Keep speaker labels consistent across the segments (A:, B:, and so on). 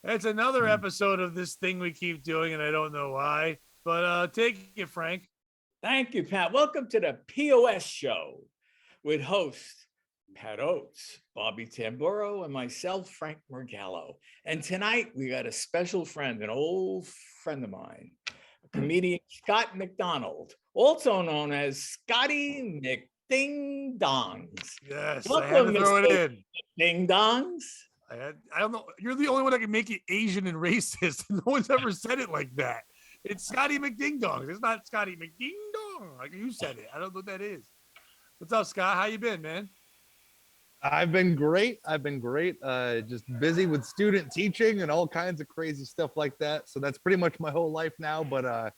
A: It's another episode of this thing we keep doing, and I don't know why. But take it, Frank.
B: Thank you, Pat. Welcome to the POS show with host Pat Oates, Bobby Tamburo, and myself, Frank Morgallo. And tonight we got a special friend, an old friend of mine, comedian Scott MacDonald, also known as Scotty McDing Dongs.
A: Yes,
B: Welcome,
A: I had to throw it in.
B: Ding Dongs.
A: I don't know. You're the only one that can make it Asian and racist. No one's ever said it like that. It's Scotty McDingdong. It's not Scotty McDingdong like you said it. I don't know what that is. What's up, Scott? How you been, man?
C: I've been great. Just busy with student teaching and all kinds of crazy stuff like that. So that's pretty much my whole life now. But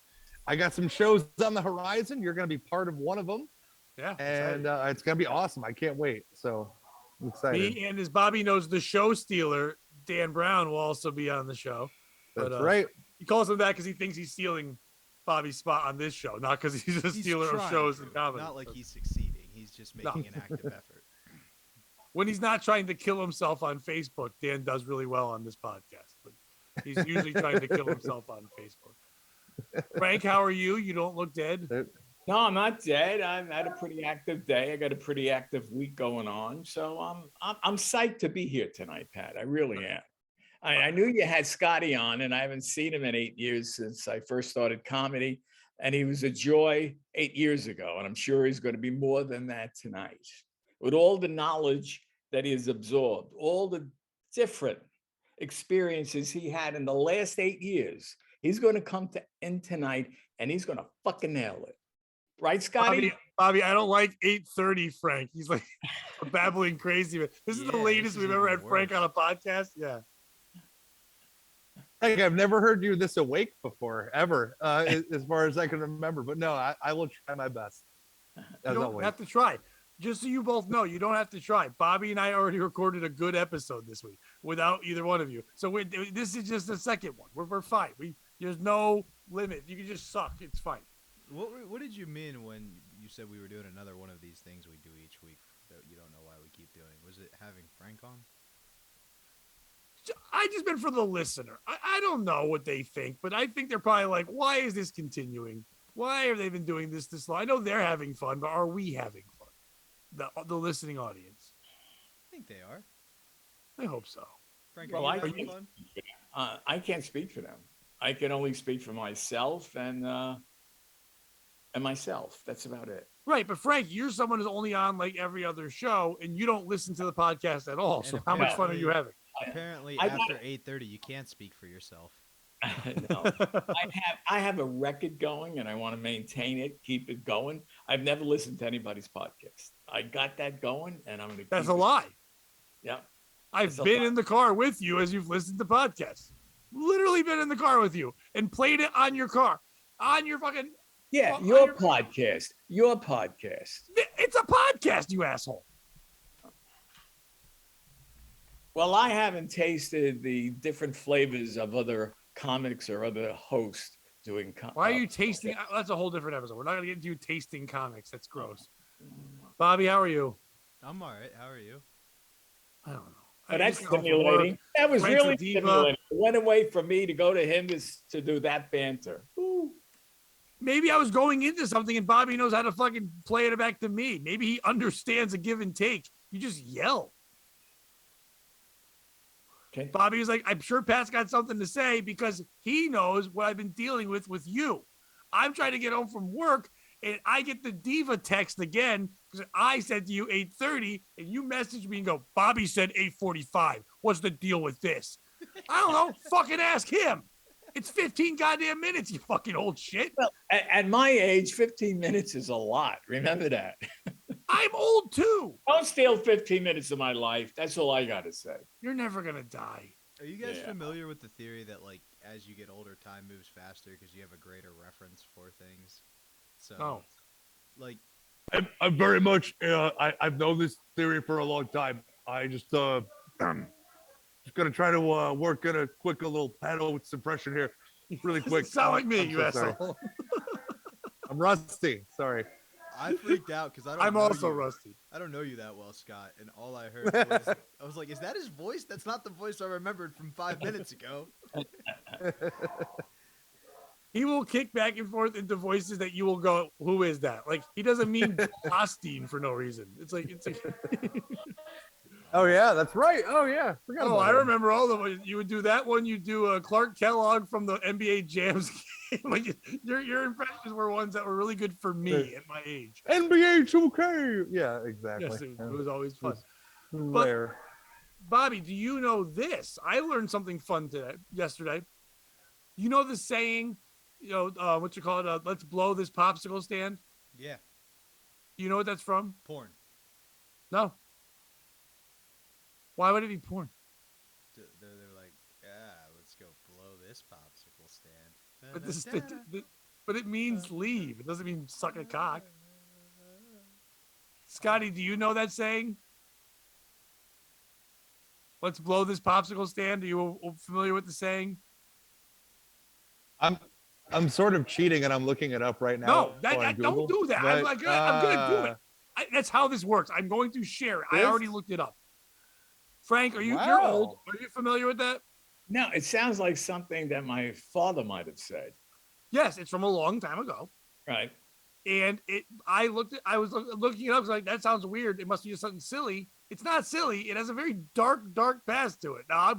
C: I got some shows on the horizon. You're going to be part of one of them.
A: Yeah.
C: And it's going to be awesome. I can't wait. So I'm excited.
A: Me and as Bobby knows, the show stealer, Dan Brown, will also be on the show.
C: That's right.
A: He calls him that because he thinks he's stealing Bobby's spot on this show, not because he's a stealer of shows and comedy.
D: Not like he's succeeding. He's just making an active effort.
A: When he's not trying to kill himself on Facebook, Dan does really well on this podcast. But he's usually trying to kill himself on Facebook. Frank, how are you? You don't look dead.
B: No, I'm not dead. I've had a pretty active day. I got a pretty active week going on. So I'm psyched to be here tonight, Pat. I really am. I knew you had Scotty on, and I haven't seen him in 8 years since I first started comedy. And he was a joy 8 years ago. And I'm sure he's going to be more than that tonight. With all the knowledge that he has absorbed, all the different experiences he had in the last 8 years, he's going to come in tonight and he's going to fucking nail it. Right, Scotty?
A: Bobby, I don't like 8:30 Frank. He's like a babbling crazy. This is the latest we've ever had Frank on a podcast. Yeah.
C: Like I've never heard you this awake before, ever, as far as I can remember. But no, I will try my best.
A: You don't have to try. Just so you both know, you don't have to try. Bobby and I already recorded a good episode this week without either one of you. So this is just the second one. We're fine. There's no limit. You can just suck. It's fine.
D: What did you mean when you said we were doing another one of these things we do each week that you don't know why we keep doing? Was it having Frank on?
A: I just meant for the listener. I don't know what they think, but I think they're probably like, why is this continuing? Why have they been doing this long? I know they're having fun, but are we having fun? The listening audience.
D: I think they are.
A: I hope so.
D: Frank,
B: well,
D: are you having fun?
B: I can't speak for them. I can only speak for myself and myself. That's about it.
A: Right, but Frank, you're someone who's only on like every other show, and you don't listen to the podcast at all.
D: And
A: so how much fun are you having?
D: Apparently, after 8:30, you can't speak for yourself.
B: No, I have a record going, and I want to maintain it, keep it going. I've never listened to anybody's podcast. I got that going, and I'm going to.
A: That's a lie.
B: Yeah,
A: I've been in the car with you as you've listened to podcasts. Literally been in the car with you and played it on your car, on your fucking.
B: Yeah, your podcast. Your podcast.
A: It's a podcast, you asshole.
B: Well, I haven't tasted the different flavors of other comics or other hosts doing comics.
A: Why are you tasting? That's a whole different episode. We're not going to get into you tasting comics. That's gross. Bobby, how are you?
D: I'm all right. How are you?
A: I don't know.
B: Oh, that's stimulating. That was
A: Frank's
B: really stimulating. It went away from me to go to him to do that banter. Ooh.
A: Maybe I was going into something and Bobby knows how to fucking play it back to me. Maybe he understands a give and take. You just yell.
B: Okay.
A: Bobby was like, I'm sure Pat's got something to say because he knows what I've been dealing with you. I'm trying to get home from work and I get the diva text again because I said to you 8:30 and you message me and go, Bobby said 8:45. What's the deal with this? I don't know. Fucking ask him. It's 15 goddamn minutes, you fucking old shit.
B: Well, at my age, 15 minutes is a lot. Remember that.
A: I'm old too.
B: Don't steal 15 minutes of my life. That's all I got to say.
A: You're never going to die.
D: Are you guys familiar with the theory that, like, as you get older, time moves faster because you have a greater reference for things? So, like,
C: I'm very much. I've known this theory for a long time. I just gonna try to work in a quick little Pat Oates impression here, really quick.
A: Sound like me,
C: I'm
A: you
C: so
A: asshole.
C: I'm rusty. Sorry.
D: I freaked out because
A: I'm also rusty.
D: I don't know you that well, Scott, and all I heard was I was like, "Is that his voice? That's not the voice I remembered from 5 minutes ago."
A: He will kick back and forth into voices that you will go, "Who is that?" Like he doesn't mean Austin for no reason. It's like
C: Oh yeah, that's right. Oh yeah, forgot
A: oh,
C: about
A: I
C: him.
A: remember all the ways you would do that one. You do Clark Kellogg from the NBA Jams game. Like your impressions were ones that were really good for me at my age.
C: NBA 2K. Yeah, exactly.
A: Yes, it was always fun.
C: But,
A: But Bobby, do you know this? I learned something fun yesterday. You know the saying, what you call it? Let's blow this popsicle stand.
D: Yeah.
A: Do you know what that's from?
D: Porn.
A: No. Why would it be porn?
D: They're like, let's go blow this popsicle stand.
A: But it means leave. It doesn't mean suck a cock. Scotty, do you know that saying? Let's blow this popsicle stand. Are you familiar with the saying?
C: I'm sort of cheating and I'm looking it up right now.
A: No, don't do that. I'm gonna do it. That's how this works. I'm going to share it. I already looked it up. Frank, you're old. Are you familiar with that?
B: No, it sounds like something that my father might have said.
A: Yes, it's from a long time ago.
B: Right.
A: And I was looking it up. I was like, that sounds weird. It must be just something silly. It's not silly. It has a very dark past to it. Now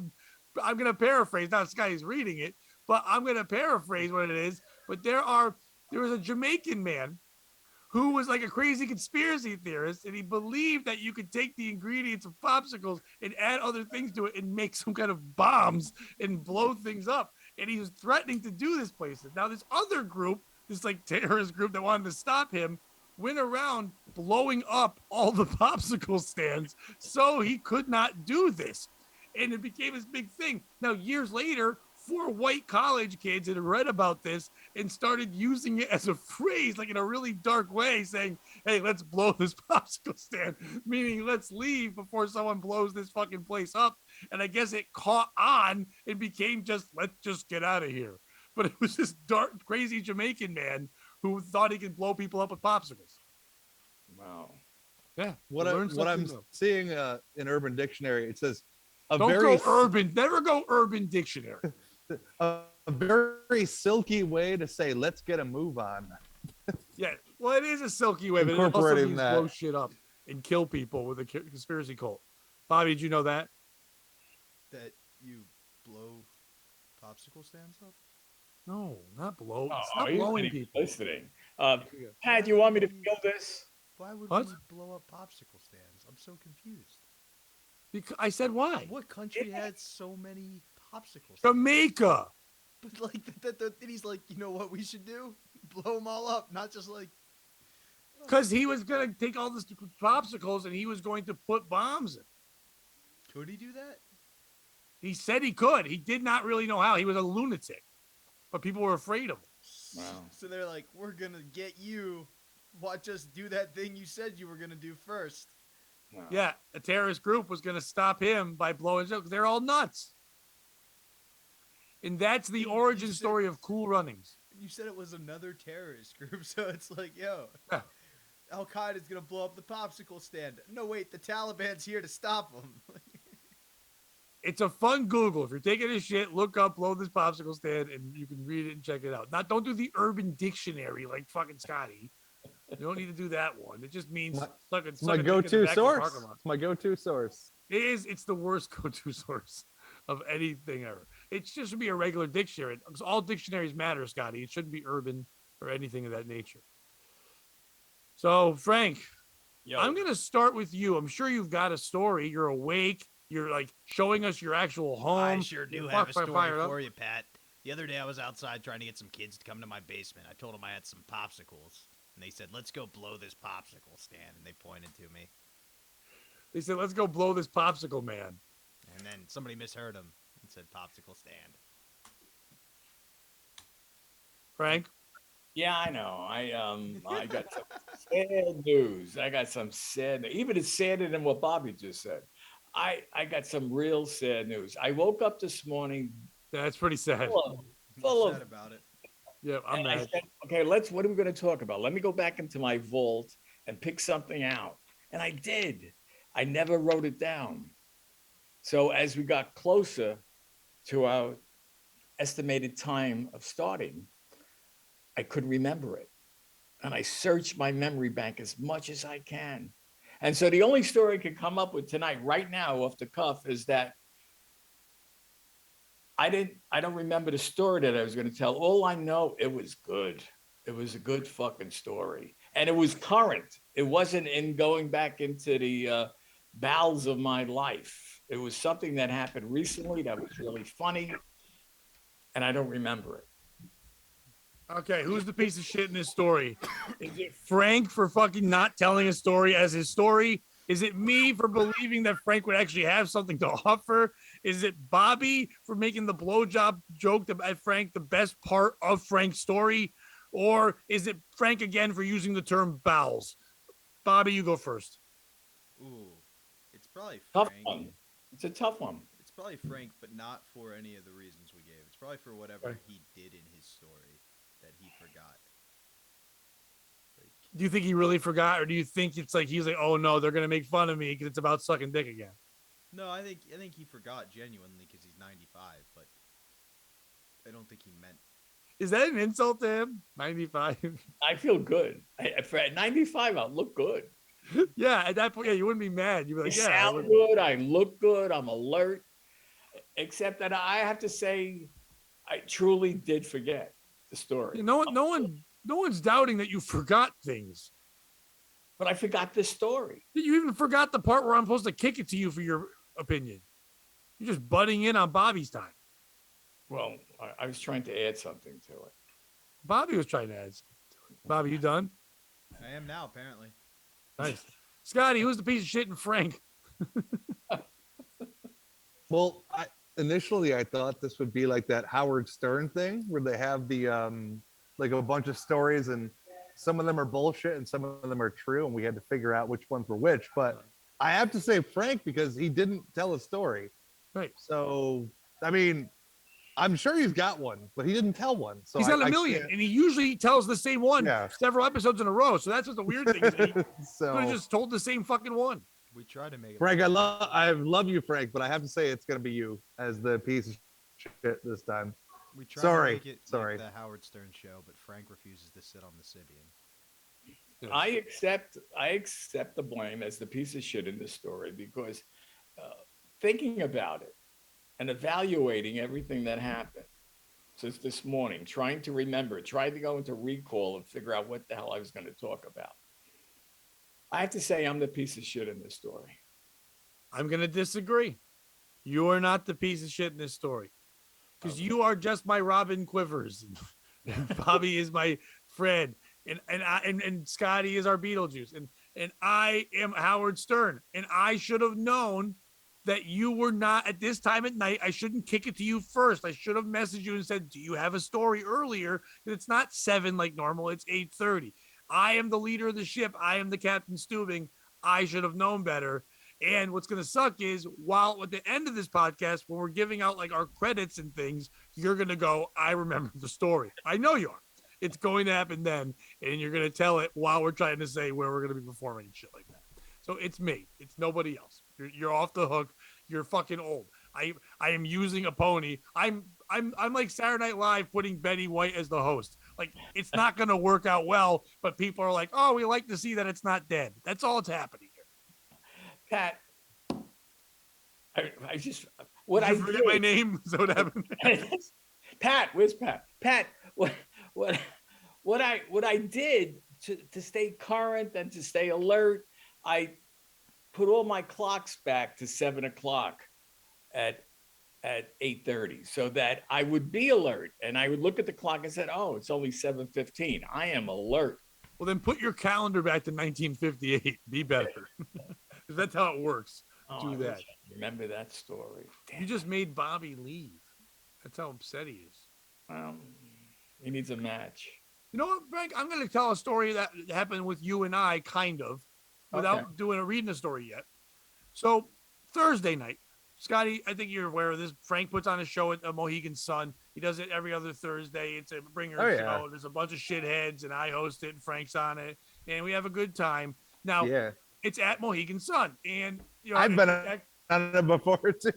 A: I'm gonna paraphrase. Now Scotty's reading it, but I'm gonna paraphrase what it is. But there was a Jamaican man who was like a crazy conspiracy theorist, and he believed that you could take the ingredients of popsicles and add other things to it and make some kind of bombs and blow things up. And he was threatening to do this places. Now, this other group, this like terrorist group that wanted to stop him, went around blowing up all the popsicle stands so he could not do this. And it became this big thing. Now, years later, 4 white college kids had read about this and started using it as a phrase, like in a really dark way, saying, hey, let's blow this popsicle stand, meaning let's leave before someone blows this fucking place up. And I guess it caught on and became let's just get out of here. But it was this dark, crazy Jamaican man who thought he could blow people up with popsicles.
B: Wow.
A: Yeah.
C: What I'm seeing in Urban Dictionary, it says
A: never go Urban Dictionary.
C: A very silky way to say let's get a move on.
A: Yeah, well, it is a silky way, but it also means blow shit up and kill people with a conspiracy cult. Bobby, did you know that?
D: That you blow popsicle stands up?
A: No, not blow.
B: Oh,
A: Stop blowing people.
B: Listening. Pat, you want me to feel this?
D: Why would we blow up popsicle stands? I'm so confused.
A: Because I said why?
D: What country had so many popsicle stands?
A: Jamaica.
D: But like he's like, you know what we should do? Blow them all up, not just like.
A: Because he was gonna take all the popsicles and he was going to put bombs in.
D: Could he do that?
A: He said he could. He did not really know how. He was a lunatic, but people were afraid of him.
B: Wow.
D: So they're like, we're gonna get you. Watch us do that thing you said you were gonna do first.
B: Wow.
A: Yeah, a terrorist group was going to stop him by blowing up because they're all nuts. And that's the origin story of Cool Runnings.
D: You said it was another terrorist group, so it's like, yo,
A: yeah.
D: Al Qaeda's going to blow up the popsicle stand. No, wait, the Taliban's here to stop them.
A: It's a fun Google. If you're taking a shit, look up, blow this popsicle stand, and you can read it and check it out. Don't do the Urban Dictionary like fucking Scotty. You don't need to do that one. It just means
C: it's my go-to source. It's my go-to source.
A: It's the worst go-to source of anything ever. It just should be a regular dictionary because all dictionaries matter, Scotty. It shouldn't be urban or anything of that nature. So, Frank, I'm going to start with you. I'm sure you've got a story. You're awake. You're like showing us your actual home.
E: I sure do have a story for you, Pat. The other day I was outside trying to get some kids to come to my basement. I told them I had some popsicles. And they said, let's go blow this popsicle stand. And they pointed to me.
A: They said, let's go blow this popsicle man.
E: And then somebody misheard them and said popsicle stand.
A: Frank?
B: Yeah, I know. I got some sad news. Even it's sadder than what Bobby just said. I got some real sad news. I woke up this morning.
A: That's pretty sad.
B: Full of
D: sad about it.
A: Yeah, I'm
B: And I
A: mad.
B: said, okay, what are we going to talk about? Let me go back into my vault and pick something out. And I did. I never wrote it down. So as we got closer to our estimated time of starting, I could remember it. And I searched my memory bank as much as I can. And so the only story I could come up with tonight, right now, off the cuff, is that I don't remember the story that I was going to tell. All I know, it was good. It was a good fucking story. And it was current. It wasn't in going back into the bowels of my life. It was something that happened recently that was really funny. And I don't remember it.
A: Okay, who's the piece of shit in this story? Is it Frank for fucking not telling a story as his story? Is it me for believing that Frank would actually have something to offer? Is it Bobby for making the blowjob joke at Frank the best part of Frank's story? Or is it Frank again for using the term bowels? Bobby, you go first.
D: Ooh, it's probably
B: Tough
D: Frank.
B: one. It's a tough one.
D: It's probably Frank, but not for any of the reasons we gave. It's probably for whatever he did in his story that he forgot.
A: Do you think he really forgot, or do you think it's like he's like, oh no, they're gonna make fun of me because it's about sucking dick again?
D: No, I think he forgot genuinely because he's 95, but I don't think he meant.
A: Is that an insult to him? 95.
B: I feel good. At 95, I look good.
A: Yeah, at that point, yeah, you wouldn't be mad. You'd be like,
B: I
A: yeah,
B: sound good. I look good. I'm alert. Except that I have to say, I truly did forget the story.
A: no one's doubting that you forgot things.
B: But I forgot this story.
A: You even forgot the part where I'm supposed to kick it to you for your opinion. You're just butting in on Bobby's time.
B: Well, I was trying to add something to it.
A: Bobby was trying to add something to it. Bobby, you done?
D: I am now, apparently.
A: Nice. Scotty, who's the piece of shit in Frank?
C: Well, initially I thought this would be like that Howard Stern thing where they have the like a bunch of stories and some of them are bullshit and some of them are true and we had to figure out which ones were which. But I have to say Frank because he didn't tell a story.
A: Right.
C: So, I mean, I'm sure he's got one, but he didn't tell one. So
A: he's got a million, and he usually tells the same one several episodes in a row. So that's what the weird thing is. He
C: so
A: could have just told the same fucking one.
D: We try to make it.
C: Frank, I love you, Frank, but I have to say it's gonna be you as the piece of shit this time.
D: We try to make it like the Howard Stern show, but Frank refuses to sit on the Sibian.
B: I accept the blame as the piece of shit in this story because thinking about it and evaluating everything that happened since this morning, trying to remember, trying to go into recall and figure out what the hell I was going to talk about. I have to say I'm the piece of shit in this story.
A: I'm going to disagree. You are not the piece of shit in this story because you are just my Robin Quivers. And Bobby is my Fred. And Scotty is our Beetlejuice. And I am Howard Stern. And I should have known that you were not at this time at night. I shouldn't kick it to you first. I should have messaged you and said, do you have a story earlier? It's not 7 like normal. It's 8:30. I am the leader of the ship. I am the Captain Stubing. I should have known better. And what's going to suck is while at the end of this podcast, when we're giving out like our credits and things, you're going to go, I remember the story. I know you are. It's going to happen then. And you're going to tell it while we're trying to say where we're going to be performing and shit like that. So it's me. It's nobody else. You're off the hook. You're fucking old. I am using a pony. I'm like Saturday Night Live putting Betty White as the host. Like it's not going to work out well, but people are like, oh, we like to see that it's not dead. That's all that's happening here.
B: Pat, I just what I
A: forget my name. So what happened?
B: Pat, where's Pat? Pat, what I did to stay current and to stay alert, I put all my clocks back to 7 o'clock at 8:30 so that I would be alert. And I would look at the clock and said, oh, it's only 7:15. I am alert.
A: Well, then put your calendar back to 1958. Be better. That's how it works. Do that.
B: Remember that story. Damn.
A: You just made Bobby leave. That's how upset he is.
B: Well, he needs a match.
A: You know what, Frank? I'm going to tell a story that happened with you and I, kind of, without reading a story yet. So Thursday night, Scotty, I think you're aware of this. Frank puts on a show at a Mohegan Sun. He does it every other Thursday. It's a bringer show. There's a bunch of shitheads, and I host it, and Frank's on it, and we have a good time. Now, it's at Mohegan Sun, and
C: I've been on it before too.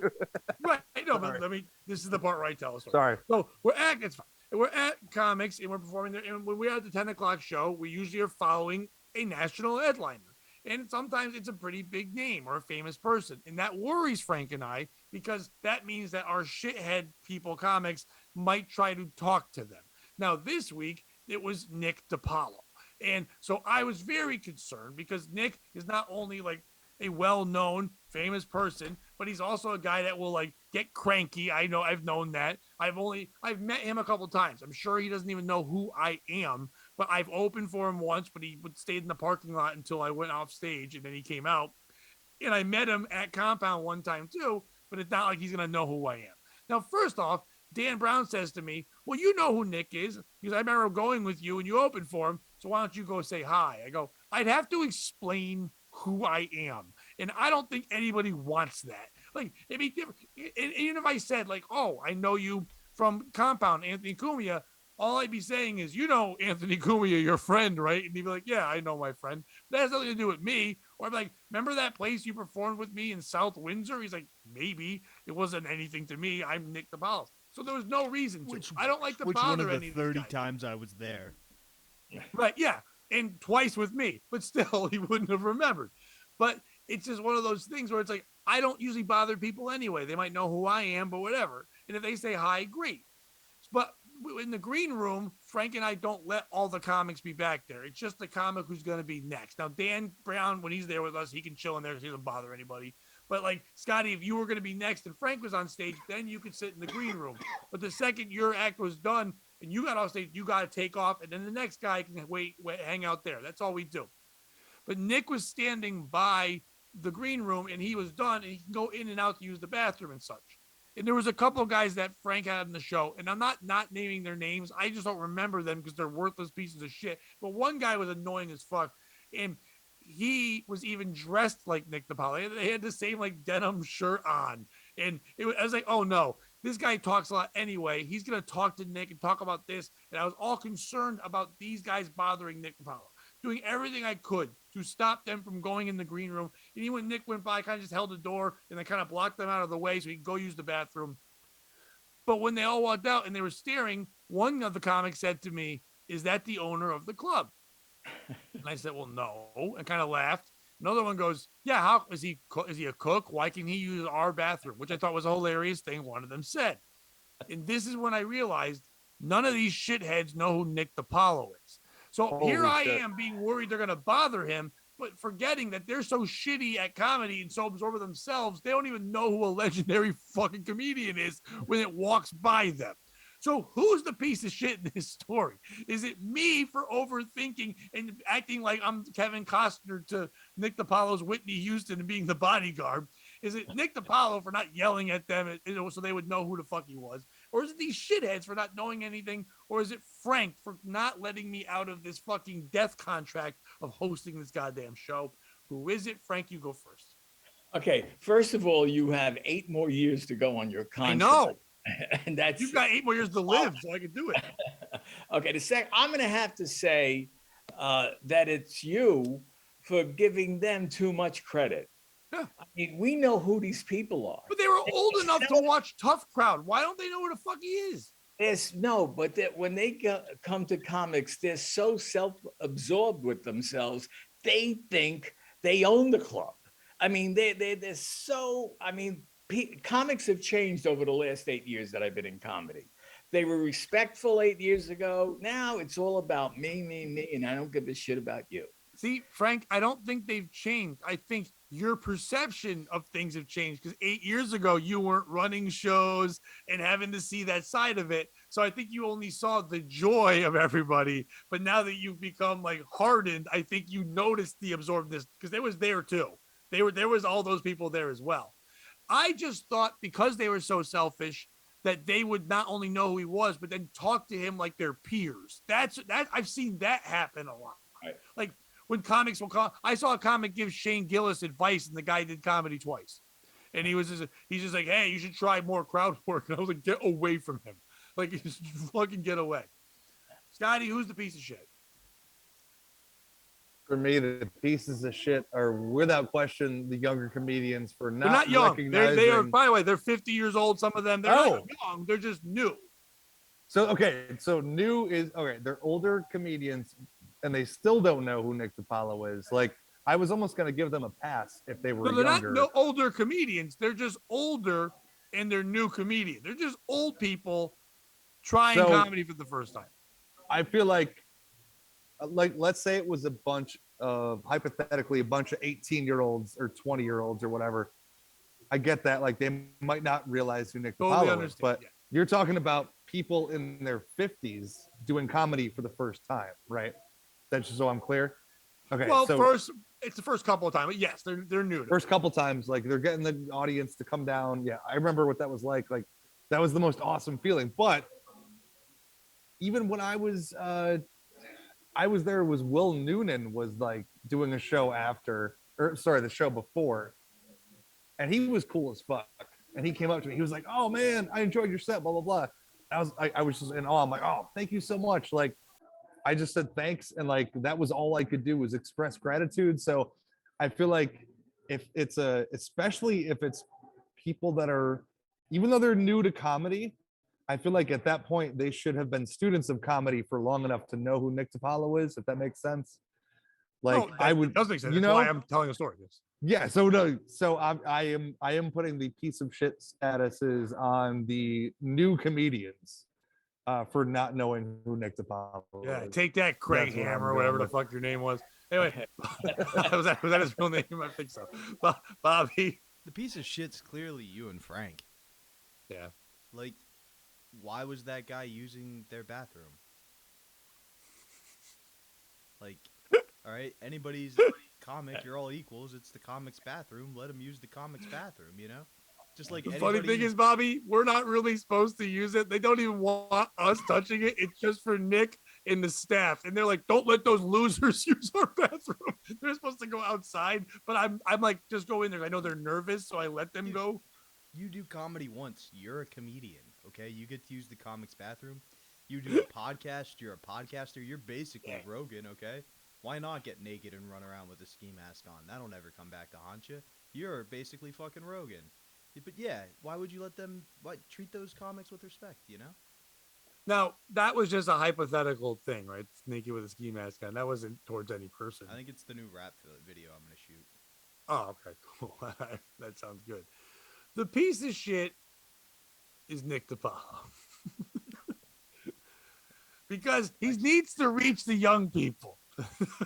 A: Right, I know, but this is the part where I tell a story.
C: Sorry.
A: So we're at comics, and we're performing there. And when we're at the 10 o'clock show, we usually are following a national headliner. And sometimes it's a pretty big name or a famous person. And that worries Frank and I, because that means that our shithead people comics might try to talk to them. Now, this week, it was Nick DiPaolo. And so I was very concerned, because Nick is not only like a well-known famous person, but he's also a guy that will like get cranky. I know, I've known that. I've met him a couple times. I'm sure he doesn't even know who I am, but I've opened for him once, but he would stay in the parking lot until I went off stage, and then he came out. And I met him at Compound one time too, but it's not like he's going to know who I am. Now, first off, Dan Brown says to me, well, you know who Nick is, because I remember going with you and you opened for him. So why don't you go say hi? I go, I'd have to explain who I am. And I don't think anybody wants that. Like, it'd be different. And even if I said like, oh, I know you from Compound, Anthony Cumia, all I'd be saying is, you know, Anthony Cumia, your friend, right? And he'd be like, yeah, I know my friend. That has nothing to do with me. Or I'm like, remember that place you performed with me in South Windsor? He's like, maybe. It wasn't anything to me. I'm Nick DiPaolo. So there was no reason to. I don't like to bother any of these guys.
E: 30 times I was there.
A: Right, yeah. And twice with me. But still, he wouldn't have remembered. But it's just one of those things where it's like, I don't usually bother people anyway. They might know who I am, but whatever. And if they say hi, great. But in the green room, Frank and I don't let all the comics be back there. It's just the comic who's going to be next. Now, Dan Brown, when he's there with us, he can chill in there because he doesn't bother anybody. But like, Scotty, if you were going to be next and Frank was on stage, then you could sit in the green room. But the second your act was done and you got off stage, you got to take off. And then the next guy can wait, hang out there. That's all we do. But Nick was standing by the green room and he was done, and he can go in and out to use the bathroom and such. And there was a couple of guys that Frank had on the show, and I'm not naming their names. I just don't remember them because they're worthless pieces of shit. But one guy was annoying as fuck, and he was even dressed like Nick DiPaolo. They had the same like denim shirt on, and I was like, oh no, this guy talks a lot anyway. He's gonna talk to Nick and talk about this, and I was all concerned about these guys bothering Nick DiPaolo, doing everything I could to stop them from going in the green room. And even when Nick went by, I kind of just held the door and I kind of blocked them out of the way so he could go use the bathroom. But when they all walked out and they were staring, one of the comics said to me, is that the owner of the club? And I said, well, no, and kind of laughed. Another one goes, yeah, how is he a cook? Why can he use our bathroom? Which I thought was a hilarious thing one of them said. And this is when I realized none of these shitheads know who Nick DiPaolo is. So here I am being worried they're going to bother him, but forgetting that they're so shitty at comedy and so absorbed with themselves, they don't even know who a legendary fucking comedian is when it walks by them. So who's the piece of shit in this story? Is it me for overthinking and acting like I'm Kevin Costner to Nick DiPaolo's Whitney Houston and being the bodyguard? Is it Nick DiPaolo for not yelling at them so they would know who the fuck he was? Or is it these shitheads for not knowing anything? Or is it Frank for not letting me out of this fucking death contract of hosting this goddamn show? Who is it? Frank, you go first.
B: Okay, first of all, you have 8 more years to go on your contract.
A: I know.
B: And that's
A: you've got 8 more years to live, so I can do it.
B: Okay, I'm going to have to say that it's you for giving them too much credit.
A: Yeah.
B: I mean, we know who these people are.
A: But they were old enough to watch Tough Crowd. Why don't they know who the fuck he is?
B: But that when they come to comics, they're so self-absorbed with themselves. They think they own the club. I mean, they're so. I mean, comics have changed over the last 8 years that I've been in comedy. They were respectful 8 years ago. Now it's all about me, and I don't give a shit about you.
A: See, Frank, I don't think they've changed. I think your perception of things have changed because 8 years ago, you weren't running shows and having to see that side of it. So I think you only saw the joy of everybody. But now that you've become like hardened, I think you noticed the absorbedness because they was there too. There was all those people there as well. I just thought because they were so selfish that they would not only know who he was, but then talk to him like their peers. That I've seen that happen a lot.
B: Right.
A: Like when comics will call, I saw a comic give Shane Gillis advice and the guy did comedy twice. And he's just like, hey, you should try more crowd work. And I was like, get away from him. Like, just fucking get away. Scotty, who's the piece of shit?
C: For me, the pieces of shit are without question the younger comedians for
A: They're not young.
C: recognizing.
A: They are, by the way, they're 50 years old. Some of them, they're not young. They're just new.
C: So, okay. So new is, okay. They're older comedians and they still don't know who Nick DiPaolo is. Like, I was almost going to give them a pass if they were
A: No, they're
C: younger.
A: not older comedians. They're just older and they're new comedians. They're just old people trying comedy for the first time.
C: I feel like let's say it was a bunch of, hypothetically, a bunch of 18-year-olds or 20-year-olds or whatever. I get that. Like, they might not realize who Nick DiPaolo is, but you're talking about people in their 50s doing comedy for the first time, right? That's just so I'm clear. Okay.
A: Well,
C: so
A: it's the first couple of times. But yes, they're new.
C: First couple times, like, they're getting the audience to come down. Yeah, I remember what that was like. Like, that was the most awesome feeling. But even when I was there, was Will Noonan was like doing a show after, or sorry, the show before, and he was cool as fuck. And he came up to me. He was like, "Oh man, I enjoyed your set." Blah blah blah. I was just in awe. I'm like, "Oh, thank you so much." Like, I just said thanks, and like that was all I could do was express gratitude. So I feel like if it's especially if it's people that are, even though they're new to comedy, I feel like at that point they should have been students of comedy for long enough to know who Nick DiPaolo is, if that makes sense. Like,
A: no,
C: I would,
A: does make sense.
C: you
A: That's
C: know,
A: why I'm telling a story. Yes.
C: Yeah. So no. So I am putting the piece of shit statuses on the new comedians for not knowing who Nick DiPaolo is.
A: Take that, Craig
C: That's what
A: Hammer,
C: I'm
A: or whatever
C: going
A: the fuck your name was. Anyway, was that his real name? I think so. Bobby.
E: The piece of shit's clearly you and Frank.
A: Yeah.
E: Like, why was that guy using their bathroom? Like, all right, anybody's comic, you're all equals. It's the comic's bathroom. Let him use the comic's bathroom, you know? Just like
A: the funny thing is, Bobby, we're not really supposed to use it. They don't even want us touching it. It's just for Nick and the staff. And they're like, don't let those losers use our bathroom. They're supposed to go outside. But I'm like, just go in there. I know they're nervous, so I let them go.
E: You do comedy once. You're a comedian, okay? You get to use the comic's bathroom. You do a podcast. You're a podcaster. You're basically Rogan, okay? Why not get naked and run around with a ski mask on? That'll never come back to haunt you. You're basically fucking Rogan. But yeah, why would you let them treat those comics with respect, you know?
A: Now, that was just a hypothetical thing, right? Naked with a ski mask on. That wasn't towards any person.
E: I think it's the new rap video I'm going to shoot.
A: Oh, okay, cool. That sounds good. The piece of shit is Nick DiPaolo. Because he needs to reach the young people.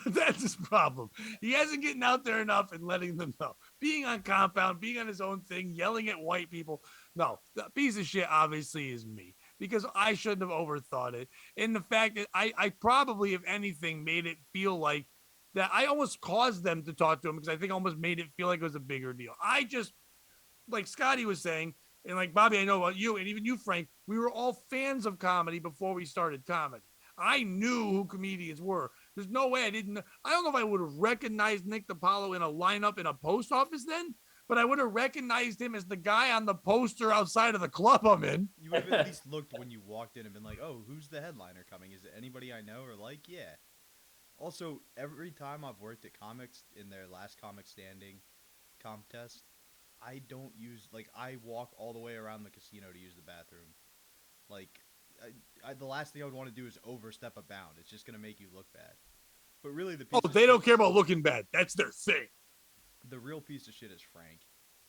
A: That's his problem. He hasn't getting out there enough and letting them know. Being on compound, being on his own thing, yelling at white people. No, the piece of shit obviously is me, because I shouldn't have overthought it. And the fact that I probably, if anything, made it feel like that I almost caused them to talk to him, because I think I almost made it feel like it was a bigger deal. I just, like Scotty was saying, and like Bobby, I know about you, and even you, Frank, we were all fans of comedy before we started comedy. I knew who comedians were. There's no way I didn't. I don't know if I would have recognized Nick DiPaolo in a lineup in a post office then, but I would have recognized him as the guy on the poster outside of the club I'm in.
E: You would have at least looked when you walked in and been like, oh, who's the headliner coming? Is it anybody I know or like? Yeah. Also, every time I've worked at comics in their last comic standing contest, I don't use, like, I walk all the way around the casino to use the bathroom. Like, the last thing I would want to do is overstep a bound. It's just going to make you look bad. But really,
A: they don't care about looking bad. That's their thing.
E: The real piece of shit is Frank,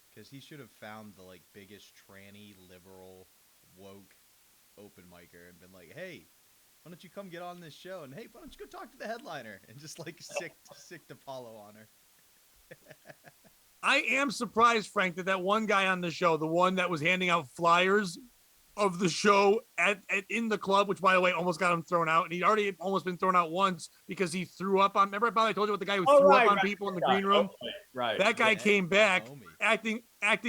E: because he should have found the, like, biggest tranny, liberal, woke open micer and been like, hey, why don't you come get on this show? And hey, why don't you go talk to the headliner? And just, like, sick DiPaolo on her.
A: I am surprised, Frank, that one guy on the show, the one that was handing out flyers of the show in the club, which, by the way, almost got him thrown out. And he'd already almost been thrown out once because he threw up on, remember I told you about the guy who threw up on people in the green room?
B: Right.
A: That guy came back acting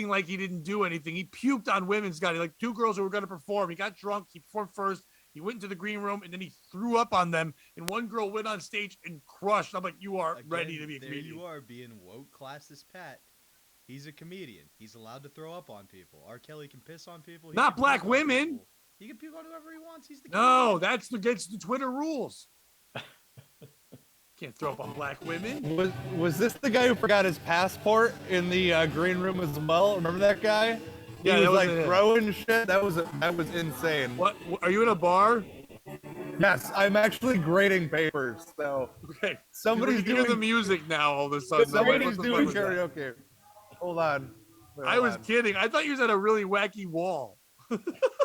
A: like he didn't do anything. He puked on women, Scotty, like two girls who were going to perform. He got drunk. He performed first. He went into the green room, and then he threw up on them. And one girl went on stage and crushed. I'm like, you are ready to be a comedian.
E: There you are being woke classist Pat. He's a comedian. He's allowed to throw up on people. R. Kelly can piss on people. He
A: Not
E: can
A: black
E: puke on
A: women.
E: people. He can puke on whoever he wants. He's the
A: No,
E: comedian.
A: that's against the Twitter rules. Can't throw up on black women.
C: Was this the guy who forgot his passport in the green room as well? Remember that guy?
A: Yeah,
C: he
A: that
C: was like
A: wasn't him.
C: throwing shit. That was insane.
A: What? Are you in a bar?
C: Yes, I'm actually grading papers. So
A: Okay.
C: somebody's
A: You hear
C: doing
A: the music now all of a sudden.
C: somebody's
A: What the
C: doing
A: fuck was that?
C: karaoke. Hold on. Wait,
A: I
C: hold
A: was
C: on.
A: kidding. I thought you was at a really wacky wall.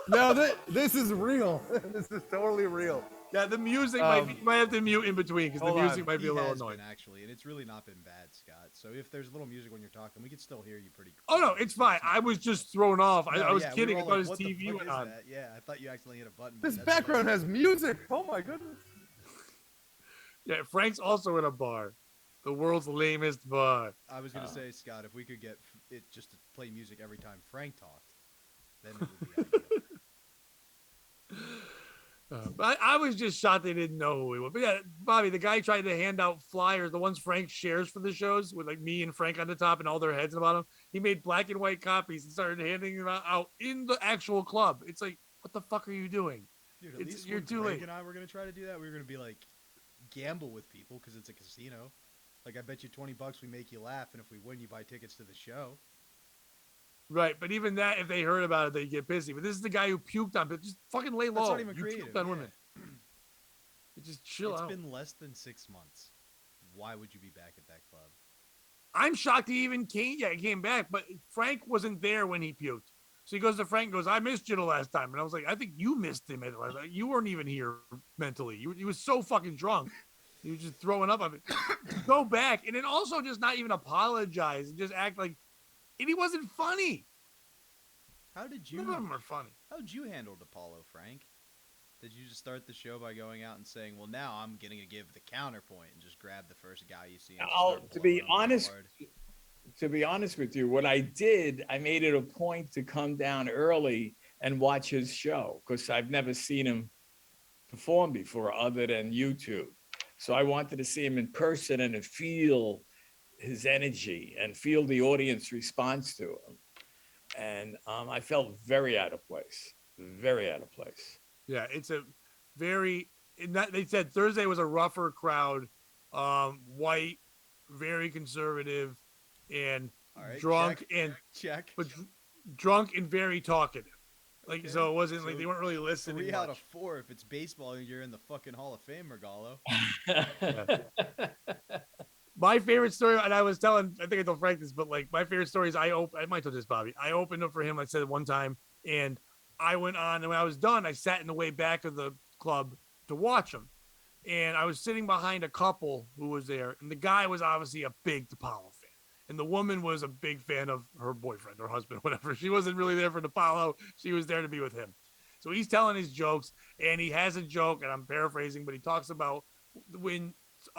C: No, this is real. This is totally real.
A: Yeah, the music
C: Um,
A: might have to mute in between because the
C: hold
A: music
C: on.
A: might be a little
E: has
A: annoying.
E: been, actually, and it's really not been bad, Scott. So if there's a little music when you're talking, we can still hear you pretty.
A: Oh no, it's fine. I was just thrown off. I was
E: yeah, we
A: kidding.
E: were
A: I
E: all
A: thought
E: like,
A: his
E: "What the
A: TV
E: fuck
A: went
E: is
A: on.
E: that?" Yeah, I thought you accidentally hit a button. but
C: This
E: that's
C: background has music. Oh my goodness.
A: Yeah, Frank's also in a bar, the world's lamest bar.
E: I was gonna say, Scott, if we could get it just to play music every time Frank talked, then it would be ideal.
A: But I was just shocked they didn't know who he was. But yeah, Bobby, the guy tried to hand out flyers, the ones Frank shares for the shows with like me and Frank on the top and all their heads about them. He made black and white copies and started handing them out in the actual club. It's like, what the fuck are you doing?
E: Dude, at
A: It's-
E: least
A: you're
E: when
A: too
E: Frank
A: late.
E: and I were gonna try to do that, we were gonna be like, gamble with people because it's a casino. Like, I bet you $20 we make you laugh, and if we win, you buy tickets to the show.
A: Right, but even that, if they heard about it, they get busy. But this is the guy who puked on people. Just fucking lay
E: That's
A: low.
E: not even
A: You
E: creative.
A: puked on
E: yeah.
A: women. Just chill
E: It's
A: out.
E: been less than 6 months. Why would you be back at that club?
A: I'm shocked he even came. Yeah, he came back, but Frank wasn't there when he puked. So he goes to Frank and goes, I missed you the last time. And I was like, I think you missed him at the last time. You weren't even here mentally. He was so fucking drunk. He was just throwing up on it. Go back. And then also just not even apologize and just act like, and he wasn't funny.
E: How did
A: None of them
E: you
A: are funny.
E: how'd you handle Apollo, Frank? Did you just start the show by going out and saying, well, now I'm going to give the counterpoint and just grab the first guy you see? And just start
B: To be
E: blowing him
B: honest,
E: hard?
B: with you, what I did, I made it a point to come down early and watch his show because I've never seen him perform before other than YouTube. So I wanted to see him in person and to feel his energy and feel the audience response to him. And I felt very out of place, very out of place.
A: Yeah, it's a very. They said Thursday was a rougher crowd, white, very conservative, and
E: All right,
A: drunk
E: check,
A: and
E: check.
A: but drunk and very talkative. Like
E: Okay.
A: so, it wasn't like
E: So
A: they weren't really listening.
E: 3 out of
A: much.
E: 4. If it's baseball, you're in the fucking Hall of Fame, Regalo.
A: My favorite story, and I was telling, I think I told Frank this, but like my favorite story is I might tell this, Bobby. I opened up for him. I said it one time, and I went on, and when I was done, I sat in the way back of the club to watch him. And I was sitting behind a couple who was there, and the guy was obviously a big DePaulo fan. And the woman was a big fan of her boyfriend or husband, whatever. She wasn't really there for DePaulo. She was there to be with him. So he's telling his jokes, and he has a joke, and I'm paraphrasing, but he talks about when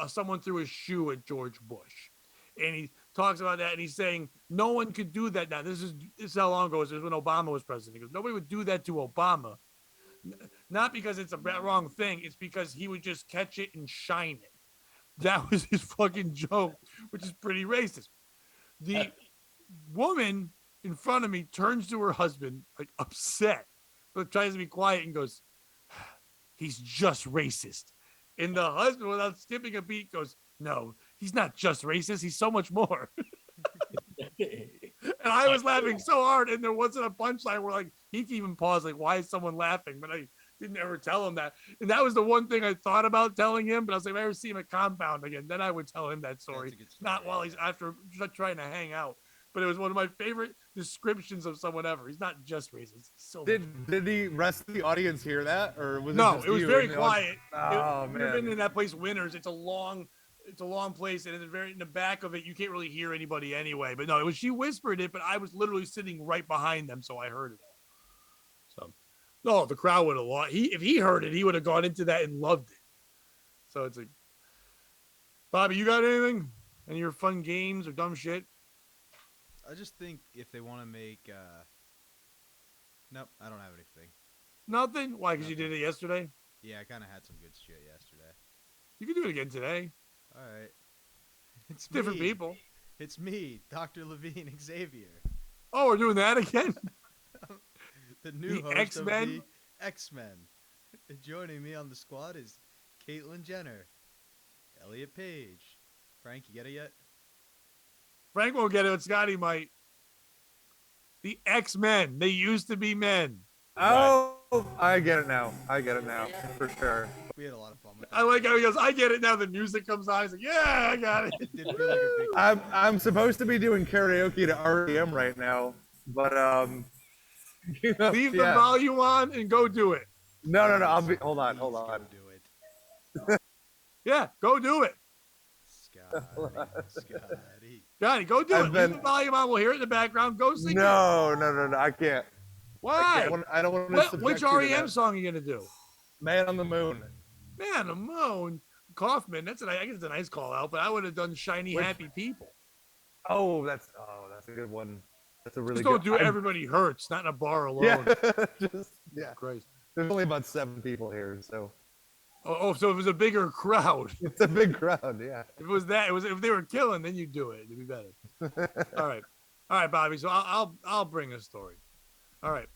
A: someone threw a shoe at George Bush. And he talks about that, and he's saying no one could do that now. This is how long ago it was. It was when Obama was president. He goes, nobody would do that to Obama. Not because it's a wrong thing. It's because he would just catch it and shine it. That was his fucking joke, which is pretty racist. The woman in front of me turns to her husband, like upset, but tries to be quiet and goes, he's just racist. And the husband, without skipping a beat, goes, no, he's not just racist. He's so much more. And I was laughing so hard, and there wasn't a punchline where like he could even pause, like, why is someone laughing? But I didn't ever tell him that. And that was the one thing I thought about telling him. But I was like, if I ever see him at Compound again, then I would tell him that story.
E: That's a good story,
A: Not while he's after just trying to hang out. But it was one of my favorite descriptions of someone ever. He's not just racist. He's so much more.
C: Did the rest of the audience hear that, or was
A: No,
C: just
A: it was
C: you
A: very
C: in the audience?
A: quiet.
C: Oh
A: If you've been
C: man.
A: in that place, Winners. It's a long place, and in the back of it, you can't really hear anybody anyway. But no, she whispered it, but I was literally sitting right behind them, so I heard it all. So, no, the crowd would have lost. If he heard it, he would have gone into that and loved it. So it's like, Bobby, you got anything? Any of your fun games or dumb shit?
E: I just think if they want to make, nope, I don't have anything.
A: Nothing. Why? Because you did it yesterday.
E: Yeah, I kind of had some good shit yesterday.
A: You can do it again today.
E: All right, it's
A: Different
E: me.
A: people.
E: It's me, Dr. Levine Xavier,
A: Oh, we're doing that again?
E: the new
A: The
E: host
A: X-Men?
E: of the X-Men. Joining me on the squad is Caitlyn Jenner, Elliot Page. Frank, you get it yet?
A: Frank won't get it, but Scotty might. The X-Men. They used to be men.
C: Oh, I get it now. For sure.
E: We had a lot of fun with that.
A: I like how he goes, I get it now. The music comes on. He's like, yeah, I got it.
E: It did feel like a big.
C: I'm supposed to be doing karaoke to REM right now, but you know,
A: Leave the
C: yeah.
A: volume on and go do it.
C: No. Hold on.
E: Please go do it.
A: Yeah, go do it.
E: Scotty.
A: Scotty, go do it. Leave the volume on. We'll hear it in the background. Go sing it.
C: No. I can't.
A: Why?
C: I don't want to.
A: Which REM song are you going to do?
C: Man on the Moon.
A: Man on the Moon. Kaufman. I guess it's a nice call out, but I would have done Shiny Happy People.
C: Oh, that's a good one. That's a really
A: Just don't
C: good
A: do Everybody Hurts, not in a bar alone.
C: Yeah.
A: Christ.
C: There's only about 7 people here, so
A: Oh, so if it was a bigger crowd.
C: it's a big crowd. Yeah.
A: If it was if they were killing, then you'd do it. It'd be better. All right, Bobby. So I'll bring a story. All right.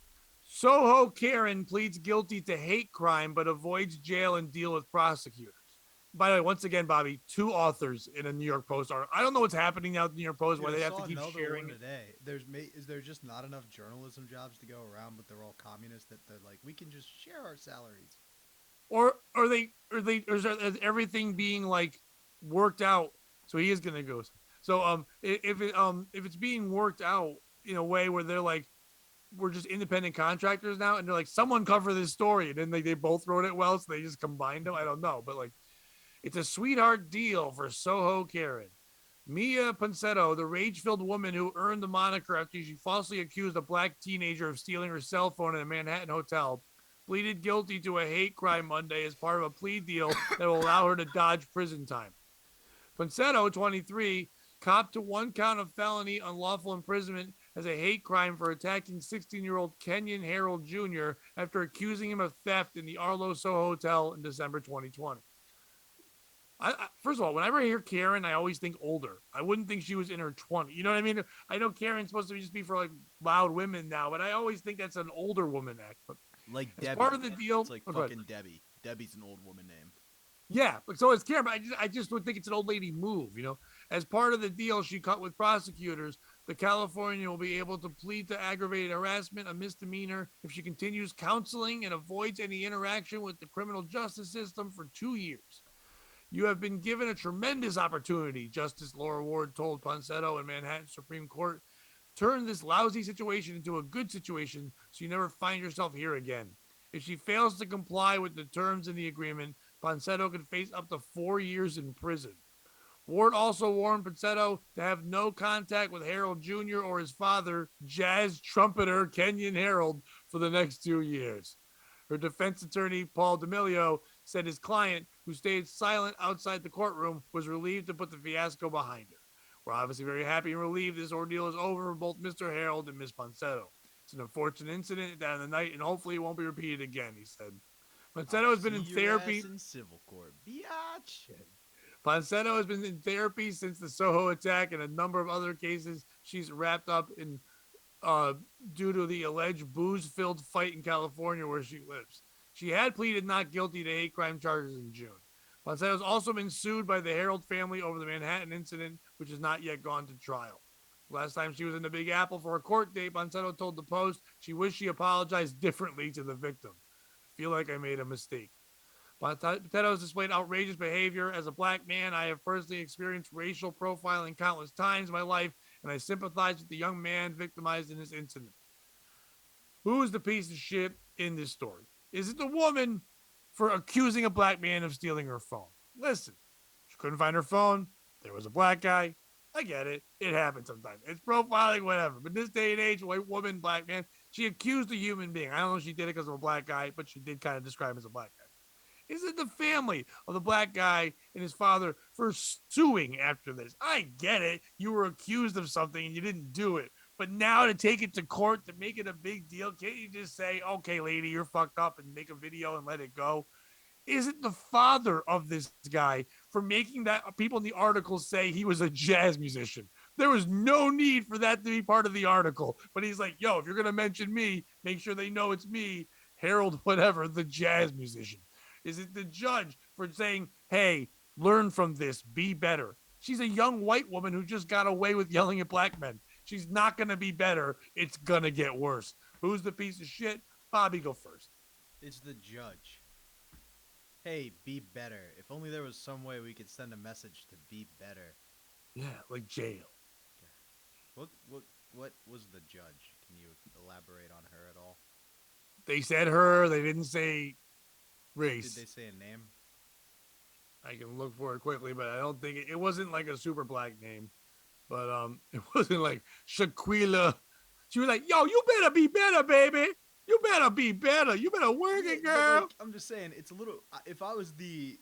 A: Soho Karen pleads guilty to hate crime, but avoids jail and deal with prosecutors. By the way, once again, Bobby, 2 authors in a New York Post article. I don't know what's happening now at the New York Post where they have to keep sharing it.
E: Today. Is there just not enough journalism jobs to go around, but they're all communists that they're like, we can just share our salaries.
A: Or is everything being like worked out? So he is gonna go. So if it's being worked out in a way where they're like, we're just independent contractors now, and they're like, someone cover this story, and then they both wrote it well, so they just combined them. I don't know, but like, it's a sweetheart deal for Soho Karen. Mia Ponsetto, the rage-filled woman who earned the moniker after she falsely accused a black teenager of stealing her cell phone in a Manhattan hotel, pleaded guilty to a hate crime Monday as part of a plea deal that will allow her to dodge prison time. Ponsetto, 23, copped to 1 count of felony unlawful imprisonment as a hate crime for attacking 16-year-old Kenyon Harold Jr. after accusing him of theft in the Arlo Soho Hotel in December 2020. First of all, whenever I hear Karen, I always think older. I wouldn't think she was in her 20s. You know what I mean? I know Karen's supposed to just be for like loud women now, but I always think that's an older woman act. But
E: Like
A: as
E: Debbie.
A: part of the deal,
E: It's like fucking Debbie. Debbie's an old woman name.
A: Yeah, but so is Karen. But I just would think it's an old lady move, you know. As part of the deal she cut with prosecutors, the Californian will be able to plead to aggravated harassment, a misdemeanor, if she continues counseling and avoids any interaction with the criminal justice system for 2 years. You have been given a tremendous opportunity, Justice Laura Ward told Ponsetto in Manhattan Supreme Court. Turn this lousy situation into a good situation so you never find yourself here again. If she fails to comply with the terms in the agreement, Ponsetto could face up to 4 years in prison. Ward also warned Ponsetto to have no contact with Harold Jr. or his father, jazz trumpeter Kenyon Harold, for the next 2 years. Her defense attorney, Paul D'Amelio, said his client, who stayed silent outside the courtroom, was relieved to put the fiasco behind her. We're obviously very happy and relieved this ordeal is over for both Mr. Harold and Miss Ponsetto. It's an unfortunate incident down the night, and hopefully it won't be repeated again, he said. Ponsetto has been in therapy.
E: In civil court, biatch.
A: Ponsetto has been in therapy since the Soho attack and a number of other cases she's wrapped up in due to the alleged booze-filled fight in California where she lives. She had pleaded not guilty to hate crime charges in June. Ponsetto has also been sued by the Harold family over the Manhattan incident, which has not yet gone to trial. Last time she was in the Big Apple for a court date, Ponsetto told the Post she wished she apologized differently to the victim. I feel like I made a mistake. Ponsetto has displayed outrageous behavior. As a black man, I have personally experienced racial profiling countless times in my life, and I sympathize with the young man victimized in this incident. Who is the piece of shit in this story? Is it the woman for accusing a black man of stealing her phone? Listen, she couldn't find her phone. There was a black guy. I get it. It happens sometimes. It's profiling, whatever. But this day and age, white woman, black man, she accused a human being. I don't know if she did it because of a black guy, but she did kind of describe him as a black guy. Is it the family of the black guy and his father for suing after this? I get it. You were accused of something and you didn't do it. But now to take it to court, to make it a big deal, can't you just say, okay, lady, you're fucked up and make a video and let it go? Is it the father of this guy for making that people in the article say he was a jazz musician? There was no need for that to be part of the article. But he's like, yo, if you're going to mention me, make sure they know it's me, Harold, whatever, the jazz musician. Is it the judge for saying, hey, learn from this, be better? She's a young white woman who just got away with yelling at black men. She's not going to be better. It's going to get worse. Who's the piece of shit? Bobby, go first.
E: It's the judge. Hey, be better. If only there was some way we could send a message to be better.
A: Yeah, like jail.
E: What was the judge? Can you elaborate on her at all?
A: They said her. They didn't say race.
E: Did they say a name?
A: I can look for it quickly, but I don't think it wasn't like a super black name. But it wasn't like Shaquila. She was like, yo, you better be better, baby. You better be better. You better work it, girl.
E: Like, I'm just saying, it's a little. If I was the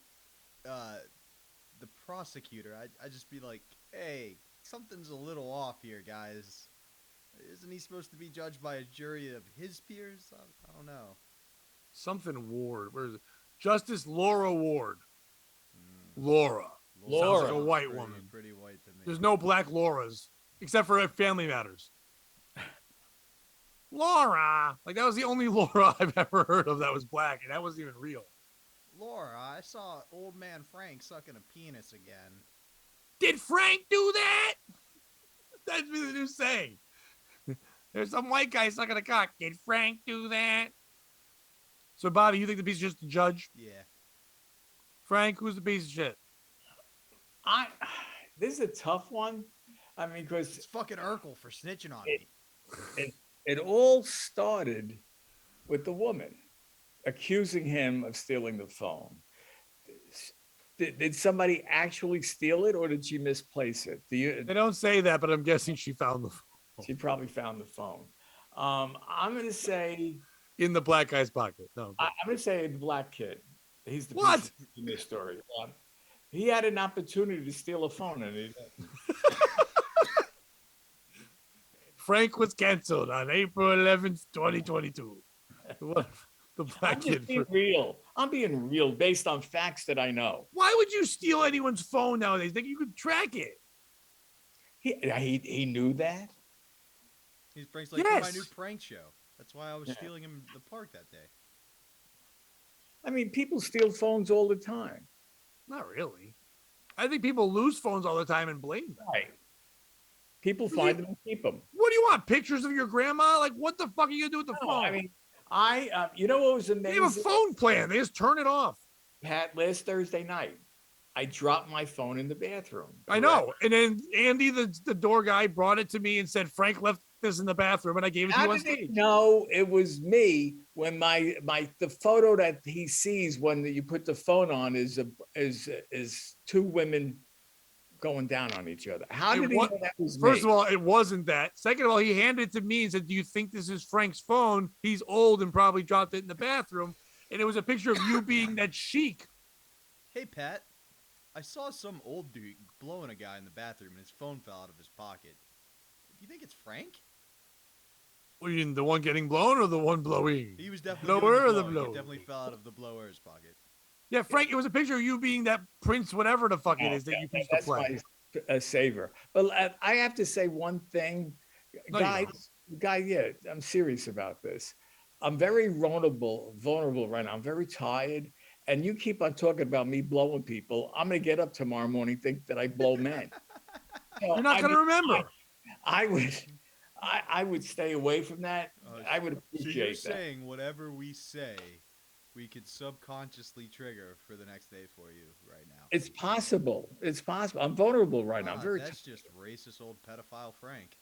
E: prosecutor, I'd just be like, hey, something's a little off here, guys. Isn't he supposed to be judged by a jury of his peers? I don't know.
A: Something Ward. Where is it? Justice Laura Ward. Laura. Sounds like a white woman.
E: Pretty white to me.
A: There's no black Lauras except for Family Matters. Laura. Like, that was the only Laura I've ever heard of that was black, and that wasn't even real.
E: Laura, I saw old man Frank sucking a penis again.
A: Did Frank do that? That's the new saying. There's some white guy sucking a cock. Did Frank do that? So, Bobby, you think the piece is just the judge?
E: Yeah.
A: Frank, who's the piece of shit?
B: This is a tough one. I mean, because
E: It's fucking Urkel for snitching on me.
B: it all started with the woman accusing him of stealing the phone. Did somebody actually steal it, or did she misplace it?
A: They don't say that, but I'm guessing she found the phone.
B: She probably found the phone. I'm going to say
A: In the black guy's pocket. No.
B: I'm going to say the black kid. He's the
A: What?
B: piece in this story. He had an opportunity to steal a phone, and he didn't.
A: Frank was canceled on April 11th, 2022. What? The black
B: I'm
A: kid.
B: just being real. I'm being real based on facts that I know.
A: Why would you steal anyone's phone nowadays? Think you could track it?
B: He knew that.
E: He's Frank's like, for my
A: Yes.
E: new prank show. That's why I was stealing him the park that day.
B: I mean, people steal phones all the time.
A: Not really. I think people lose phones all the time and blame them.
B: Right. People find them and keep them.
A: What do you want? Pictures of your grandma? Like, what the fuck are you gonna do with the phone?
B: I mean, you know what was
A: they
B: amazing?
A: have a phone plan. They just turn it off.
B: Pat, last Thursday night, I dropped my phone in the bathroom.
A: I know. And then Andy, the door guy, brought it to me and said, Frank left this in the bathroom, and I gave it to
B: How
A: you on
B: did he
A: stage.
B: know it was me when the photo that he sees when you put the phone on is two women going down on each other? How did he know that was me?
A: First of all, it wasn't that. Second of all, he handed it to me and said, do you think this is Frank's phone? He's old and probably dropped it in the bathroom. And it was a picture of you being that chic.
E: Hey, Pat. I saw some old dude blowing a guy in the bathroom and his phone fell out of his pocket. Do you think it's Frank?
A: Well, you mean the one getting blown or the one blowing?
E: He was definitely
A: Blower or
E: doing
A: the
E: blowing.
A: blower?
E: It definitely fell out of the blower's pocket.
A: Yeah, Frank, it was a picture of you being that Prince, whatever the fuck it is that you used to
B: That's
A: play.
B: my saver. But I have to say one thing,
A: No, you
B: guy. Yeah, I'm serious about this. I'm very vulnerable right now. I'm very tired, and you keep on talking about me blowing people. I'm gonna get up tomorrow morning think that I blow men.
A: You're not going to remember.
B: I would stay away from that. I would
E: So you're
B: appreciate that.
E: saying whatever we say, we could subconsciously trigger for the next day for you right now.
B: It's possible. It's possible. I'm vulnerable right now. I'm very
E: That's just racist old pedophile Frank.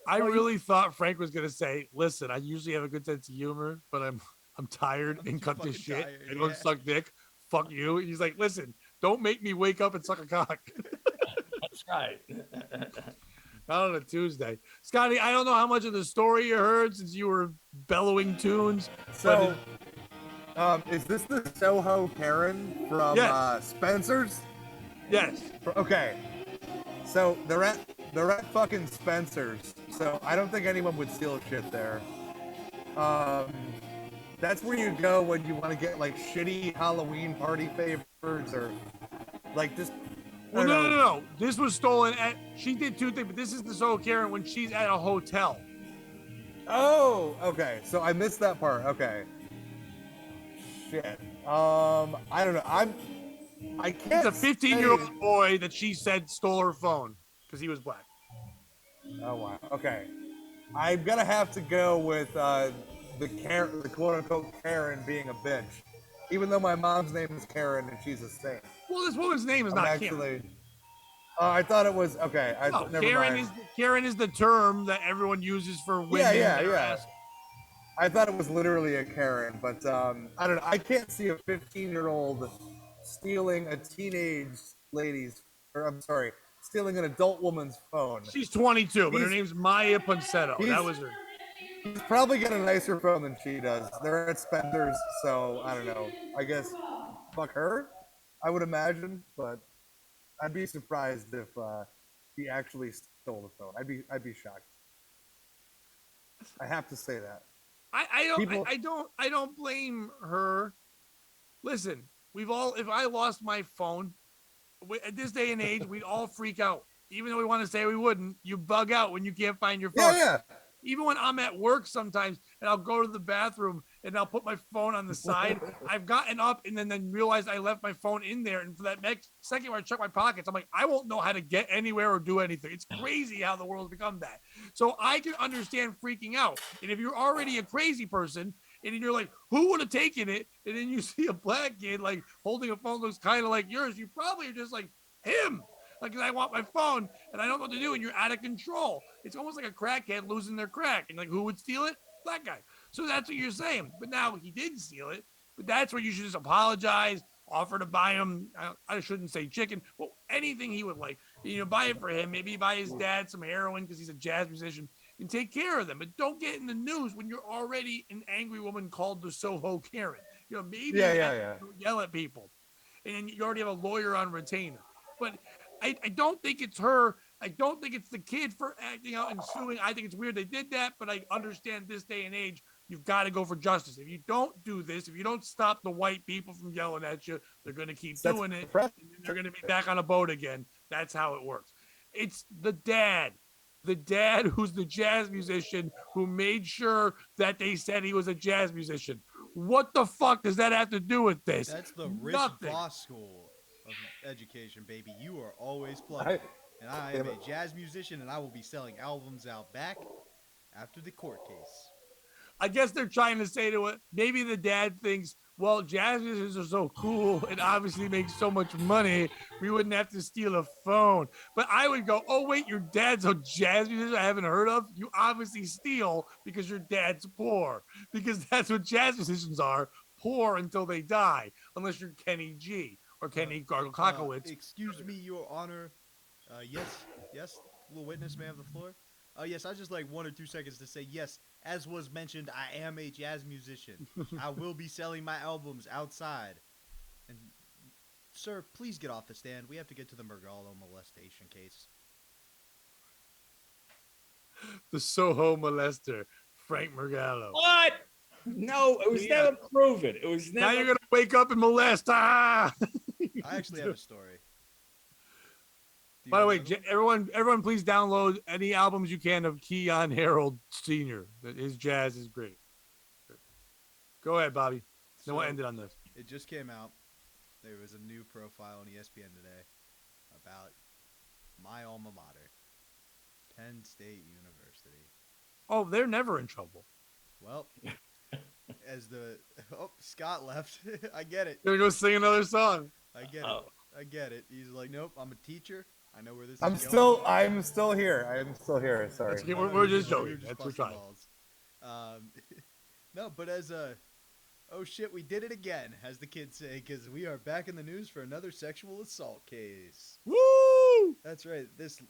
A: I really thought Frank was going to say, listen, I usually have a good sense of humor, but I'm tired and cut this
E: fucking
A: shit.
E: tired,
A: I don't
E: yeah.
A: suck dick. Fuck you. And he's like, listen, don't make me wake up and suck a cock.
B: That's right.
A: Not on a Tuesday. Scotty, I don't know how much of the story you heard since you were bellowing tunes.
C: So, is this the Soho Karen from
A: Yes.
C: Spencer's?
A: Yes.
C: Okay. So they're at fucking Spencer's. So I don't think anyone would steal shit there. That's where you go when you want to get like shitty Halloween party favors or like just
A: Well, no. This was stolen at. She did two things, but this is the Soho Karen when she's at a hotel.
C: Oh, okay. So I missed that part. Okay. Shit. I don't know. I can't.
A: It's a 15-year-old boy that she said stole her phone because he was black.
C: Oh wow. Okay. I'm gonna have to go with the Karen, the quote unquote Karen being a bitch, even though my mom's name is Karen and she's a saint.
A: Well, this woman's name is
C: I'm
A: not
C: actually.
A: Karen.
C: I thought it was okay.
A: No,
C: Never
A: Karen
C: mind.
A: Karen is the term that everyone uses for women.
C: Yeah. I thought it was literally a Karen, but I don't know. I can't see a 15-year-old stealing a teenage lady's, or I'm sorry, stealing an adult woman's phone.
A: She's 22, but her name's Maya Ponsetto. That was her.
C: He's probably got a nicer phone than she does. They're at Spencer's, so I don't know. I guess fuck her, I would imagine, but I'd be surprised if he actually stole the phone. I'd be shocked. I have to say that.
A: I don't blame her. Listen, if I lost my phone at this day and age, we'd all freak out. Even though we want to say we wouldn't, you bug out when you can't find your phone.
C: Yeah.
A: Even when I'm at work sometimes and I'll go to the bathroom and I'll put my phone on the side, I've gotten up and then realized I left my phone in there. And for that next second where I check my pockets, I'm like, I won't know how to get anywhere or do anything. It's crazy how the world's become that. So I can understand freaking out. And if you're already a crazy person and you're like, who would have taken it? And then you see a black kid like holding a phone looks kind of like yours, you probably are just like, him. Like, I want my phone and I don't know what to do, and you're out of control. It's almost like a crackhead losing their crack. And like, who would steal it? Black guy. So that's what you're saying. But now he did steal it. But that's where you should just apologize, offer to buy him. I shouldn't say chicken. Well, anything he would like. Buy it for him. Maybe buy his dad some heroin because he's a jazz musician, and take care of them. But don't get in the news when you're already an angry woman called the Soho Karen. Maybe yell at people, and you already have a lawyer on retainer. But I don't think it's her. I don't think it's the kid for acting out and suing. I think it's weird they did that, but I understand this day and age, you've got to go for justice. If you don't do this, if you don't stop the white people from yelling at you, they're going to keep doing it. And they're going to be back on a boat again. That's how it works. It's the dad who's the jazz musician who made sure that they said he was a jazz musician. What the fuck does that have to do with this?
E: That's the Rich Voss School of education, baby. You are always plugged. And I am a jazz musician, and I will be selling albums out back after the court case.
A: I guess they're trying to say to it, maybe the dad thinks, well, jazz musicians are so cool and obviously make so much money, we wouldn't have to steal a phone. But I would go, oh, wait, your dad's a jazz musician I haven't heard of? You obviously steal because your dad's poor. Because that's what jazz musicians are, poor until they die, unless you're Kenny G or Kenny Gargle-Kokowitz.
E: Excuse me, Your Honor. Yes, will witness may have the floor. Yes, I just like 1 or 2 seconds to say yes. As was mentioned, I am a jazz musician. I will be selling my albums outside. And, sir, please get off the stand. We have to get to the Mergallo molestation case.
A: The Soho molester, Frank Mergallo.
B: What? No, it was never proven. It was never.
A: Now you're gonna wake up and molest. Ah!
E: I actually have a story.
A: By the way, everyone, please download any albums you can of Keon Harold Sr. His jazz is great. Go ahead, Bobby. Then we'll end it on this.
E: It just came out. There was a new profile on ESPN today about my alma mater, Penn State University.
A: Oh, they're never in trouble.
E: Well, Scott left. I get it.
A: Gonna go sing another song.
E: I get it. I get it. He's like, nope, I'm a teacher. I know where this is
C: I'm still here. Sorry.
A: We're just joking. That's what we're trying.
E: No, but oh shit, we did it again, as the kids say, because we are back in the news for another sexual assault case.
A: Woo!
E: That's right. This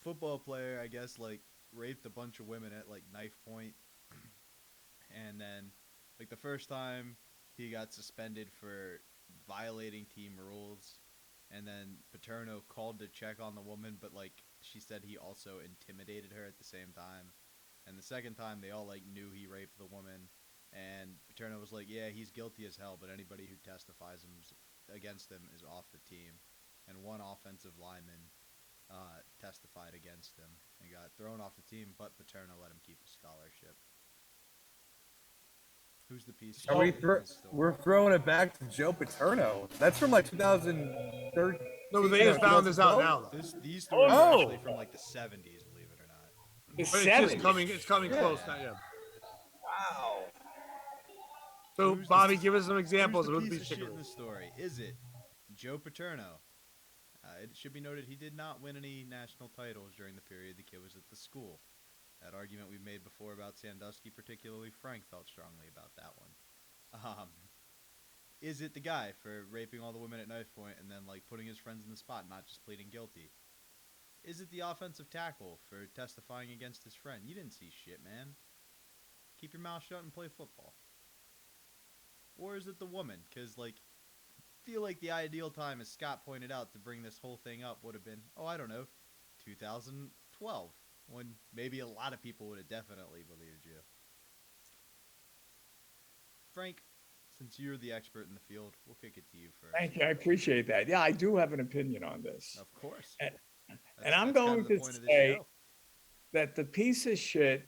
E: football player, I guess, like raped a bunch of women at like knife point, and then like the first time he got suspended for violating team rules. And then Paterno called to check on the woman, but, like, she said he also intimidated her at the same time. And the second time, they all, like, knew he raped the woman. And Paterno was like, yeah, he's guilty as hell, but anybody who testifies against him is off the team. and one offensive lineman testified against him and got thrown off the team, but Paterno let him keep his scholarship. Who's the piece?
C: Are we're throwing it back to Joe Paterno. That's from like 2013.
A: No, they just found this out now. Though.
E: These stories are actually from like the 70s, believe it or not.
B: The
A: But
B: 70s.
A: it's coming close now. Yeah.
C: Wow.
A: So,
E: Who's
A: Bobby,
E: the-
A: give us some examples
E: Who's
A: of
E: the
A: who the
E: piece
A: piece
E: of
A: of
E: shit in the story? Is it Joe Paterno? It should be noted he did not win any national titles during the period the kid was at the school. That argument we've made before about Sandusky, particularly Frank, felt strongly about that one. Is it the guy for raping all the women at knife point and then like putting his friends in the spot, not just pleading guilty? Is it the offensive tackle for testifying against his friend? You didn't see shit, man. Keep your mouth shut and play football. Or is it the woman? Because, like, I feel like the ideal time, as Scott pointed out, to bring this whole thing up would have been, 2012, when maybe a lot of people would have definitely believed you. Frank, since you're the expert in the field, we'll kick it to you first.
B: Thank you. I appreciate that. Yeah, I do have an opinion on this.
E: Of course.
B: And I'm going to say that the piece of shit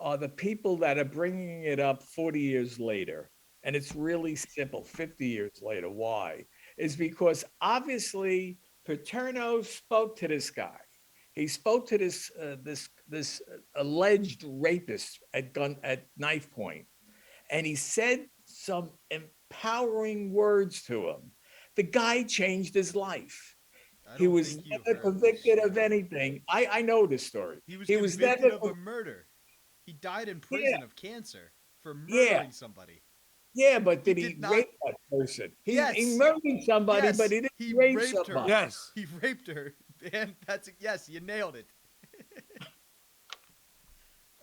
B: are the people that are bringing it up 40 years later. And it's really simple, 50 years later. Why? Is because obviously Paterno spoke to this guy. He spoke to this alleged rapist at knife point, and he said some empowering words to him. The guy changed his life. He was never convicted of anything. I know this story.
E: He was
B: convicted
E: convicted of a murder. He died in prison of cancer for murdering somebody.
B: Yeah, but did he rape that person? He murdered somebody, but he didn't rape somebody.
E: Her.
A: Yes.
E: He raped her. And yes, you nailed it.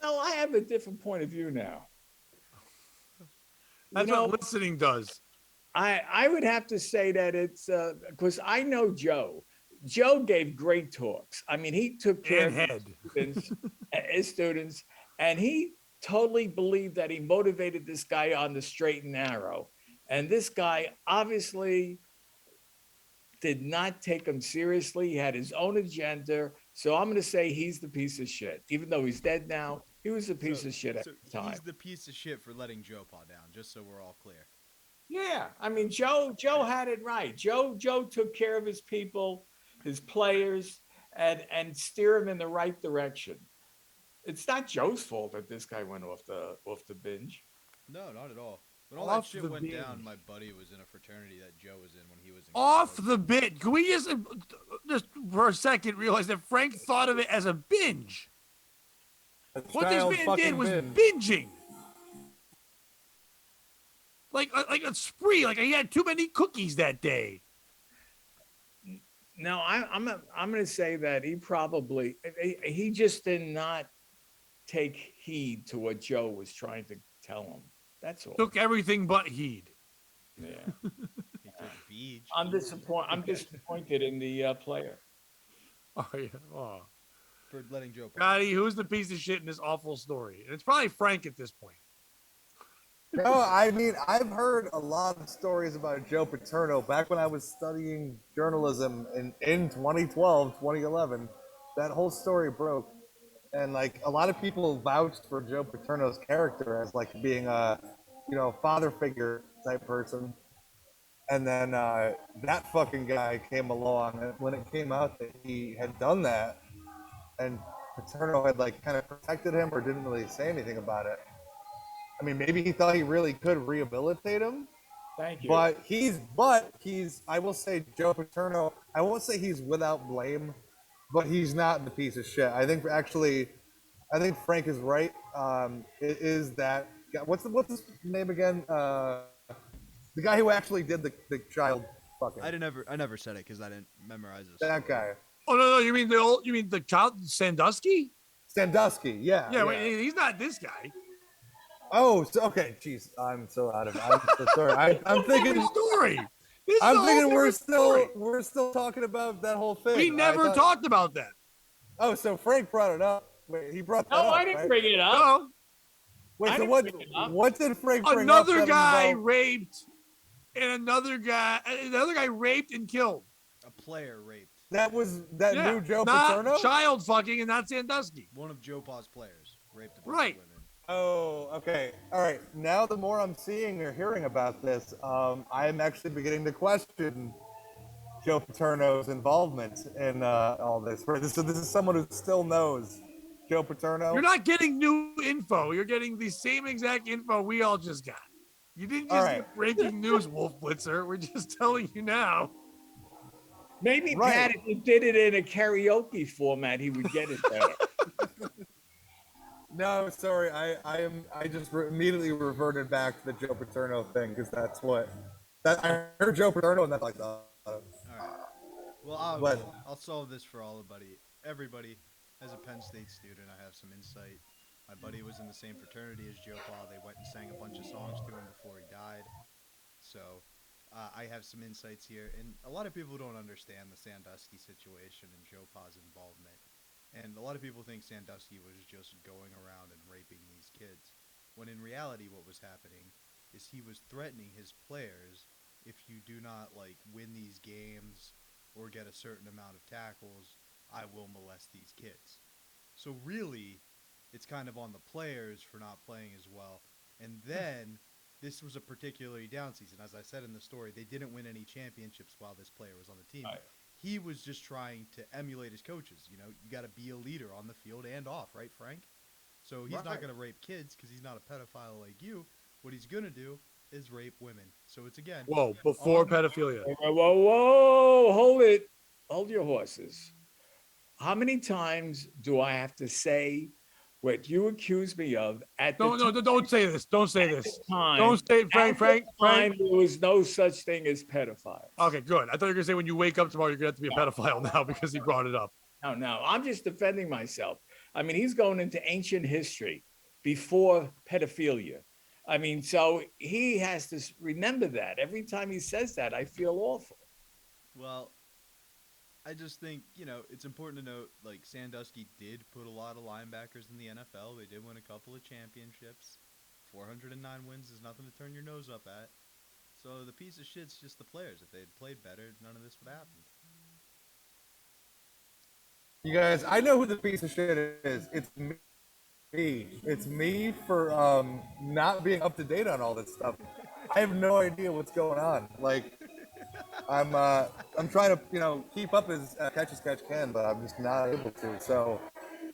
B: No, I have a different point of view now.
A: That's what listening does.
B: I would have to say that it's because I know Joe. Joe gave great talks. I mean, he took care of his students, and he totally believed that he motivated this guy on the straight and narrow. And this guy obviously did not take him seriously. He had his own agenda. So I'm going to say he's the piece of shit. Even though he's dead now, he was a piece of shit at the time.
E: He's the piece of shit for letting Joe paw down, just so we're all clear.
B: Yeah. I mean, Joe had it right. Joe took care of his people, his players, and steer him in the right direction. It's not Joe's fault that this guy went off the binge.
E: No, not at all. When all that shit went down, my buddy was in a fraternity that Joe was in when he was in
A: off the bit. Can we just for a second realize that Frank thought of it as a binge? What this man did was binging. Like a spree. Like he had too many cookies that day.
B: No, I'm going to say that he just did not take heed to what Joe was trying to tell him. That's all.
A: Took everything but heed.
B: Yeah.
E: He took beach.
B: I'm disappointed in the player.
A: Oh yeah. Oh.
E: For letting Joe.
A: Gotti, who's the piece of shit in this awful story? And it's probably Frank at this point.
C: No, I mean, I've heard a lot of stories about Joe Paterno back when I was studying journalism in 2012, 2011. That whole story broke. And like a lot of people vouched for Joe Paterno's character as like being a, father figure type person. And then that fucking guy came along, and when it came out that he had done that, and Paterno had like kind of protected him or didn't really say anything about it. I mean, maybe he thought he really could rehabilitate him.
B: Thank you.
C: But he's, I will say Joe Paterno, I won't say he's without blame, but he's not the piece of shit. I think Frank is right. It is that, what's his name again? The guy who actually did the child fucking.
E: I never said it because I didn't memorize it.
C: That guy.
A: Oh no, you mean the child Sandusky?
C: Sandusky, yeah.
A: Yeah, wait, he's not this guy.
C: Oh, so, okay. Jeez, I'm so out of it. I'm so sorry. I'm thinking
A: story.
C: I'm thinking we're still talking about that whole thing.
A: We never talked about that.
C: Oh, so Frank brought it up. Wait, he brought that up.
B: No, I didn't bring it up.
A: No.
C: Wait, so what did Frank bring up?
A: Another guy raped, and another guy raped and killed.
E: A player raped
C: That was that
A: Yeah,
C: new Joe
A: not
C: Paterno?
A: child fucking and not Sandusky.
E: one of Joe Pa's players. Raped a bunch
A: Right.
E: of women.
C: Oh, okay. All right. Now, the more I'm seeing or hearing about this, I'm actually beginning to question Joe Paterno's involvement in all this. So this is someone who still knows Joe Paterno.
A: You're not getting new info. You're getting the same exact info we all just got. You didn't
C: All
A: just
C: right.
A: get breaking news, Wolf Blitzer. We're just telling you now.
B: Maybe
C: Right.
B: Pat, if you did it in a karaoke format, he would get it better.
C: No, sorry. I just immediately reverted back to the Joe Paterno thing because that's what that I heard Joe Paterno and that's like.
E: All right. Well, I'll solve this for everybody. As a Penn State student, I have some insight. My buddy was in the same fraternity as Joe Pa. They went and sang a bunch of songs to him before he died. So I have some insights here. And a lot of people don't understand the Sandusky situation and Joe Pa's involvement. And a lot of people think Sandusky was just going around and raping these kids. When in reality, what was happening is he was threatening his players, if you do not win these games or get a certain amount of tackles, I will molest these kids. So really, it's kind of on the players for not playing as well. And then this was a particularly down season. As I said in the story, they didn't win any championships while this player was on the team.
B: Right.
E: He was just trying to emulate his coaches. You got to be a leader on the field and off, right, Frank? So he's not going to rape kids because he's not a pedophile like you. What he's going to do is rape women. So it's, again...
A: Whoa, before pedophilia.
B: Whoa, hold it. Hold your horses. How many times do I have to say what you accuse me of at the
A: Don't say this. Don't say this.
B: time?
A: Don't say Frank.
B: There was no such thing as pedophiles.
A: Okay, good. I thought you were gonna say when you wake up tomorrow, you're gonna have to be a pedophile now because he brought it up.
B: No. I'm just defending myself. I mean, he's going into ancient history before pedophilia. I mean, so he has to remember that. Every time he says that, I feel awful.
E: Well, I just think, it's important to note, Sandusky did put a lot of linebackers in the NFL. They did win a couple of championships. 409 wins is nothing to turn your nose up at. So the piece of shit's just the players. If they had played better, none of this would happen.
C: You guys, I know who the piece of shit is. It's me. It's me for not being up to date on all this stuff. I have no idea what's going on. I'm trying to keep up as catch can, but I'm just not able to. So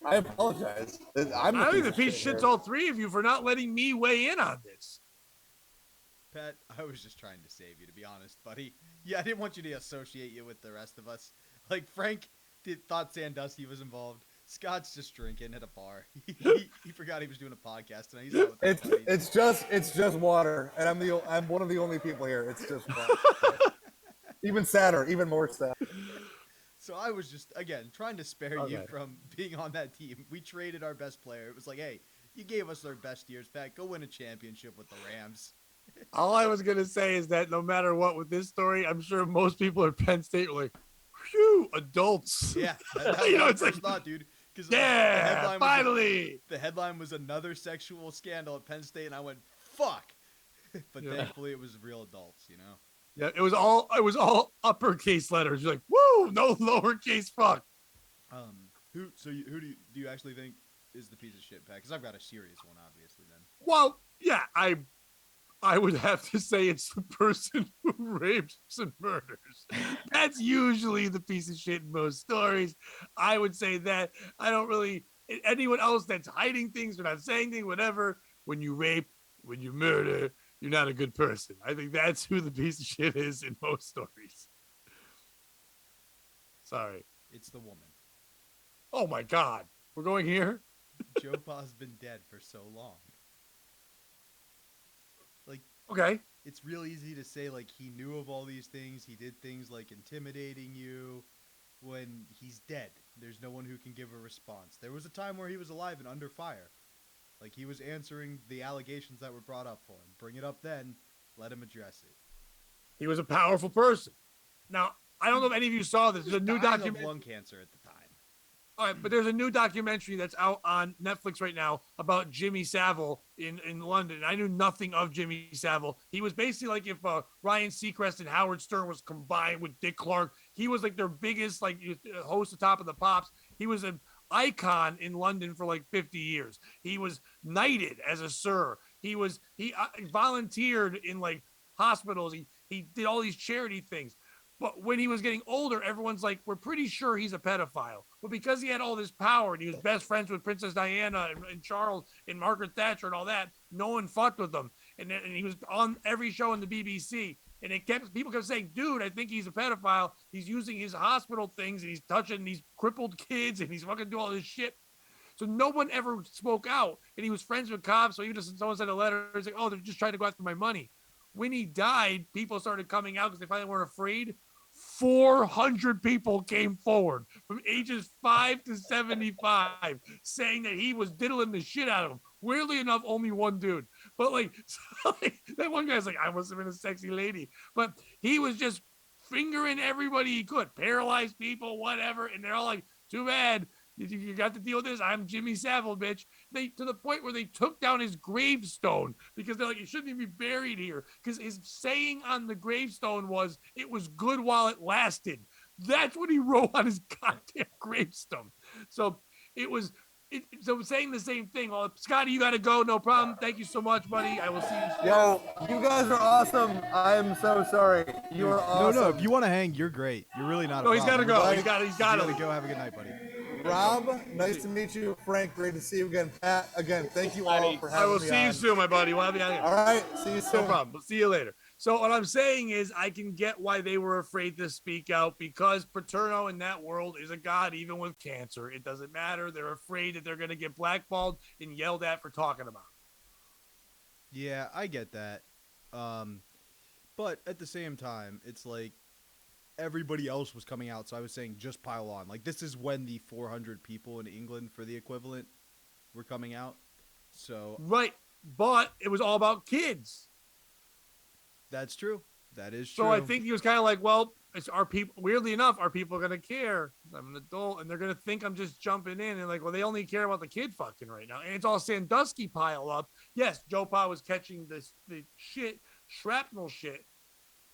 C: I apologize.
A: I think the piece shit's all three of you for not letting me weigh in on this.
E: Pat, I was just trying to save you, to be honest, buddy. Yeah, I didn't want you to associate you with the rest of us. Frank thought Sandusky was involved. Scott's just drinking at a bar. He forgot he was doing a podcast tonight. He's out with his buddies.
C: It's just water, and I'm one of the only people here. It's just water. Even sadder, even more sad.
E: So I was just, again, trying to spare you from being on that team. We traded our best player. It was like, hey, you gave us our best years back. Go win a championship with the Rams.
A: All I was going to say is that no matter what with this story, I'm sure most people at Penn State were like, phew, adults.
E: Yeah.
A: It's like,
E: thought, dude.
A: Yeah, finally.
E: The headline was another sexual scandal at Penn State, and I went, fuck. But thankfully it was real adults,
A: Yeah, it was all uppercase letters. You're like, woo, no lowercase fuck.
E: Who do you actually think is the piece of shit, Pat? Because I've got a serious one, obviously. Then.
A: Well, yeah, I would have to say it's the person who rapes and murders. That's usually the piece of shit in most stories. I would say that. I don't really anyone else that's hiding things or not saying things, whatever. When you rape, when you murder, you're not a good person. I think that's who the piece of shit is in most stories. Sorry.
E: It's the woman.
A: Oh my God. We're going here?
E: Joe Pa's been dead for so long.
A: Okay.
E: It's real easy to say, he knew of all these things. He did things like intimidating you when he's dead. There's no one who can give a response. There was a time where he was alive and under fire. He was answering the allegations that were brought up for him. Bring it up then. Let him address it.
A: He was a powerful person. Now, I don't know if any of you saw this. There's a new documentary.
E: Of lung cancer at the time.
A: All right, but there's a new documentary that's out on Netflix right now about Jimmy Savile in London. I knew nothing of Jimmy Savile. He was basically like if Ryan Seacrest and Howard Stern was combined with Dick Clark. he was like their biggest like host of Top of the Pops. He was an icon in London for like 50 years. He was knighted as a sir. He volunteered in like hospitals. He did all these charity things. But when he was getting older, everyone's like, we're pretty sure he's a pedophile. But because he had all this power and he was best friends with Princess Diana and Charles and Margaret Thatcher and all that, no one fucked with him. And he was on every show on the BBC. And people kept saying, dude, I think he's a pedophile. He's using his hospital things and he's touching these crippled kids and he's fucking doing all this shit. So no one ever spoke out. And he was friends with cops. So even if someone sent a letter, it's like, oh, they're just trying to go after my money. When he died, people started coming out because they finally weren't afraid. 400 people came forward from ages 5 to 75 saying that he was diddling the shit out of them. Weirdly enough, only one dude. But that one guy's like, I must have been a sexy lady. But he was just fingering everybody he could, paralyzed people, whatever. And they're all like, too bad. You got to deal with this. I'm Jimmy Savile, bitch. To the point where they took down his gravestone because they're like, you shouldn't even be buried here. Because his saying on the gravestone was, it was good while it lasted. That's what he wrote on his goddamn gravestone. So so saying the same thing. Well, Scotty, you got to go. No problem. Thank you so much, buddy. I will see you soon.
C: Yo, you guys are awesome. I am so sorry. You are awesome.
E: No, if you want to hang, you're great. You're really not.
A: No, he's got to go. He's got to
E: go. Have a good night, buddy.
C: Rob, nice to meet you. Frank, great to see you again. Pat, again, thank you all for having me.
A: I will see you soon, my buddy. We'll have you out here.
C: All right, see you soon.
A: No problem. We'll see you later. So what I'm saying is I can get why they were afraid to speak out because Paterno in that world is a god even with cancer. It doesn't matter. They're afraid that they're going to get blackballed and yelled at for talking about it.
E: Yeah, I get that. But at the same time, it's like everybody else was coming out, so I was saying just pile on. Like, this is when the 400 people in England for the equivalent were coming out. So
A: right, but it was all about kids.
E: That's true. That is true.
A: So I think he was kind of like, well, it's our people. Weirdly enough, are people going to care? I'm an adult, and they're going to think I'm just jumping in and like, well, they only care about the kid fucking right now. And it's all Sandusky pile up. Yes, Joe Pa was catching the shrapnel shit.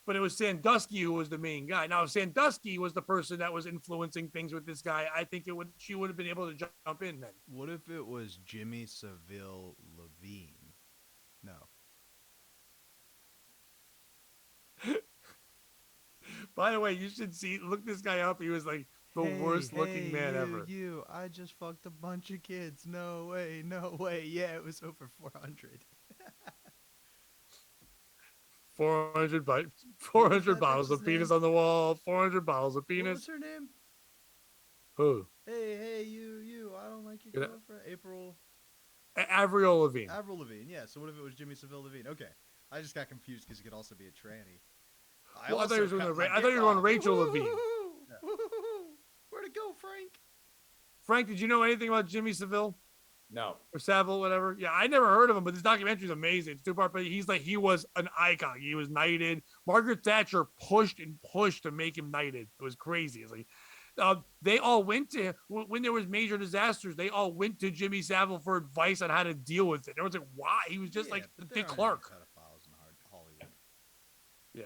A: But it was Sandusky who was the main guy. Now, if Sandusky was the person that was influencing things with this guy, I think she would have been able to jump in then.
E: What if it was Jimmy Savile Levine? No.
A: By the way, you should look this guy up. He was like the worst looking man ever.
E: I just fucked a bunch of kids. No way. Yeah, it was over 400.
A: 400 bottles of penis on the wall. 400 bottles of penis.
E: What's her name?
A: Who?
E: Hey, you. I don't like your girlfriend.
A: Avril Lavigne.
E: Avril Lavigne, yeah. So what if it was Jimmy Savile Levine? Okay. I just got confused because he could also be a tranny.
A: I thought you were going Rachel Levine.
E: Yeah. Where'd it go, Frank?
A: Frank, did you know anything about Jimmy Savile?
B: No.
A: Or Savile, whatever. Yeah, I never heard of him, but this documentary is amazing. It's two-part, but he was an icon. He was knighted. Margaret Thatcher pushed to make him knighted. It was crazy. It's like they all went to when there was major disasters. They all went to Jimmy Savile for advice on how to deal with it. Everyone's like, why? He was just like the Dick Clark.
E: Pedophiles in Hollywood.
A: Yeah,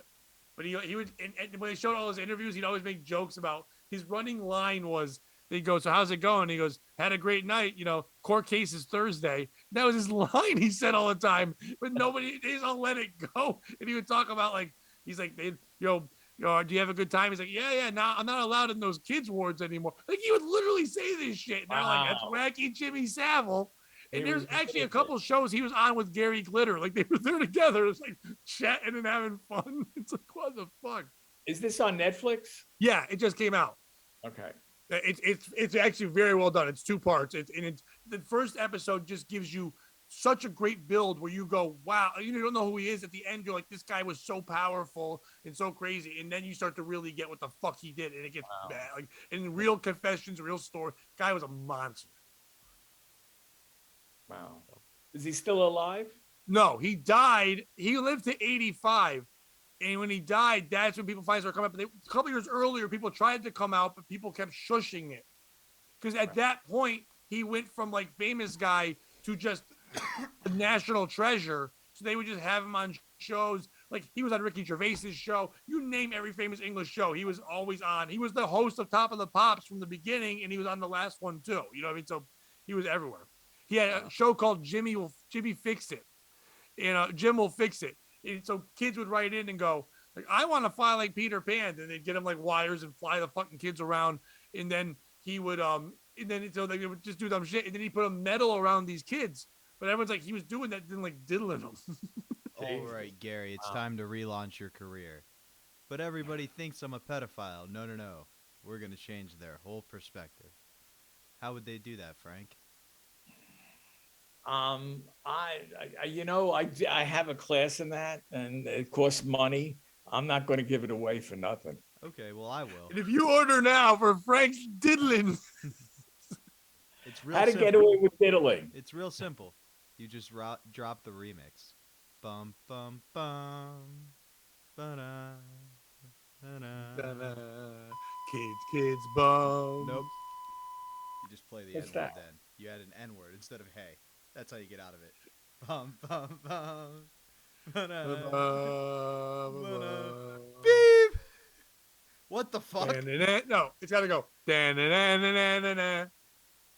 A: but he would. And when they showed all his interviews, he'd always make jokes about his running line was. They go, so how's it going? He goes, had a great night. Court case is Thursday. That was his line he said all the time. But they just all let it go. And he would talk about he's like, do you have a good time? He's like, yeah. Now I'm not allowed in those kids' wards anymore. Like he would literally say this shit. And they're like, that's wacky Jimmy Savile. And there's actually a couple shows he was on with Gary Glitter. Like they were there together. It's like chatting and having fun. It's like, what the fuck?
B: Is this on Netflix?
A: Yeah, it just came out.
B: Okay.
A: It's actually very well done. It's two parts. The first episode just gives you such a great build where you go, wow, you don't know who he is. At the end, you're like, this guy was so powerful and so crazy. And then you start to really get what the fuck he did, and it gets bad. Like in real confessions, real story, guy was a monster.
B: Wow. Is he still alive?
A: No, he died. He lived to 85. And when he died, that's when people finally started coming up. A couple years earlier, people tried to come out, but people kept shushing it. Because at that point, he went from famous guy to just a national treasure. So they would just have him on shows Like he was on Ricky Gervais's show. You name every famous English show, he was always on. He was the host of Top of the Pops from the beginning, and he was on the last one too. You know what I mean? So he was everywhere. He had a show called Jimmy Fix It. Jim will fix it. And so kids would write in and go, like, I want to fly like Peter Pan. And they'd get him like wires and fly the fucking kids around. And then he would, and then so they would just do dumb shit. And then he put a medal around these kids. But everyone's like, he was doing that, then like diddling them.
E: All right, Gary, it's time to relaunch your career. But everybody thinks I'm a pedophile. No, no, no. We're going to change their whole perspective. How would they do that, Frank?
B: I have a class in that, and it costs money. I'm not going to give it away for nothing.
E: Okay, well, I will.
A: And if you order now for Frank's diddling,
E: It's real
B: How to
E: simple.
B: get away with diddling?
E: It's real simple. You just drop the remix. Bum, bum, bum. Ba-da, ba-da.
A: kids, bum.
E: Nope. You just play the
B: What's
E: N-word
B: that?
E: then. You add an N-word instead of hey. That's how you get out of it. Bum, bum, bum. Ba-da, ba-da. Beep! What the fuck?
A: No, it's got to go.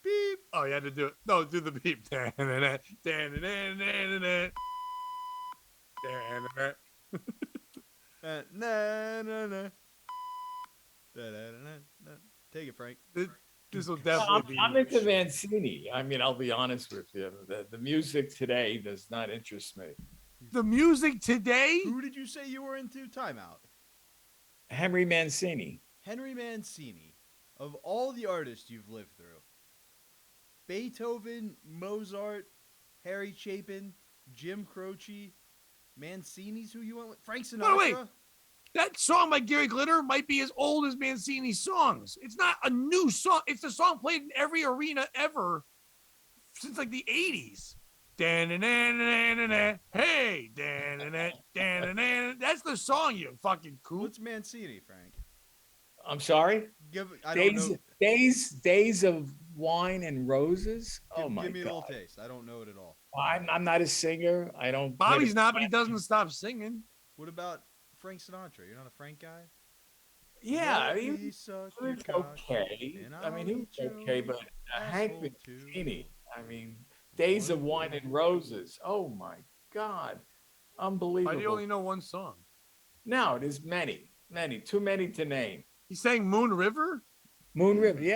E: Beep!
A: Oh, you had to do it. No, do the beep.
E: Na, na, na. Da-da-da-da-da. Take it, Frank.
A: This will definitely be.
B: I'm into Mancini. I mean, I'll be honest with you. The music today does not interest me.
A: The music today?
E: Who did you say you were into? Timeout.
B: Henry Mancini.
E: Henry Mancini. Of all the artists you've lived through, Beethoven, Mozart, Harry Chapin, Jim Croce, Mancini's who you went with? Frank Sinatra?
A: By the way, that song by Gary Glitter might be as old as Mancini's songs. It's not a new song. It's a song played in every arena ever since like the 80s. Hey, that's the song, you fucking cool.
E: What's Mancini, Frank?
B: I'm sorry.
E: I don't know.
B: Days of Wine and Roses. Oh my
E: Give me a little
B: God.
E: taste. I don't know it at all.
B: I'm not a singer. I don't.
A: Bobby's not, but he doesn't stop singing.
E: What about Frank Sinatra? You're not a Frank guy?
B: Yeah,
E: Let
B: he
E: me suck
B: was
E: your cock,
B: okay.
E: and
B: I mean,
E: I'll
B: he was
E: eat your
B: okay, but Hank
E: asshole too.
B: Mancini. I mean, Days of Wine and Roses. Oh my God,
A: Why
B: unbelievable.
A: do you only know one song?
B: No, there's many, too many to name.
A: He sang Moon River?
B: Moon River. Yeah,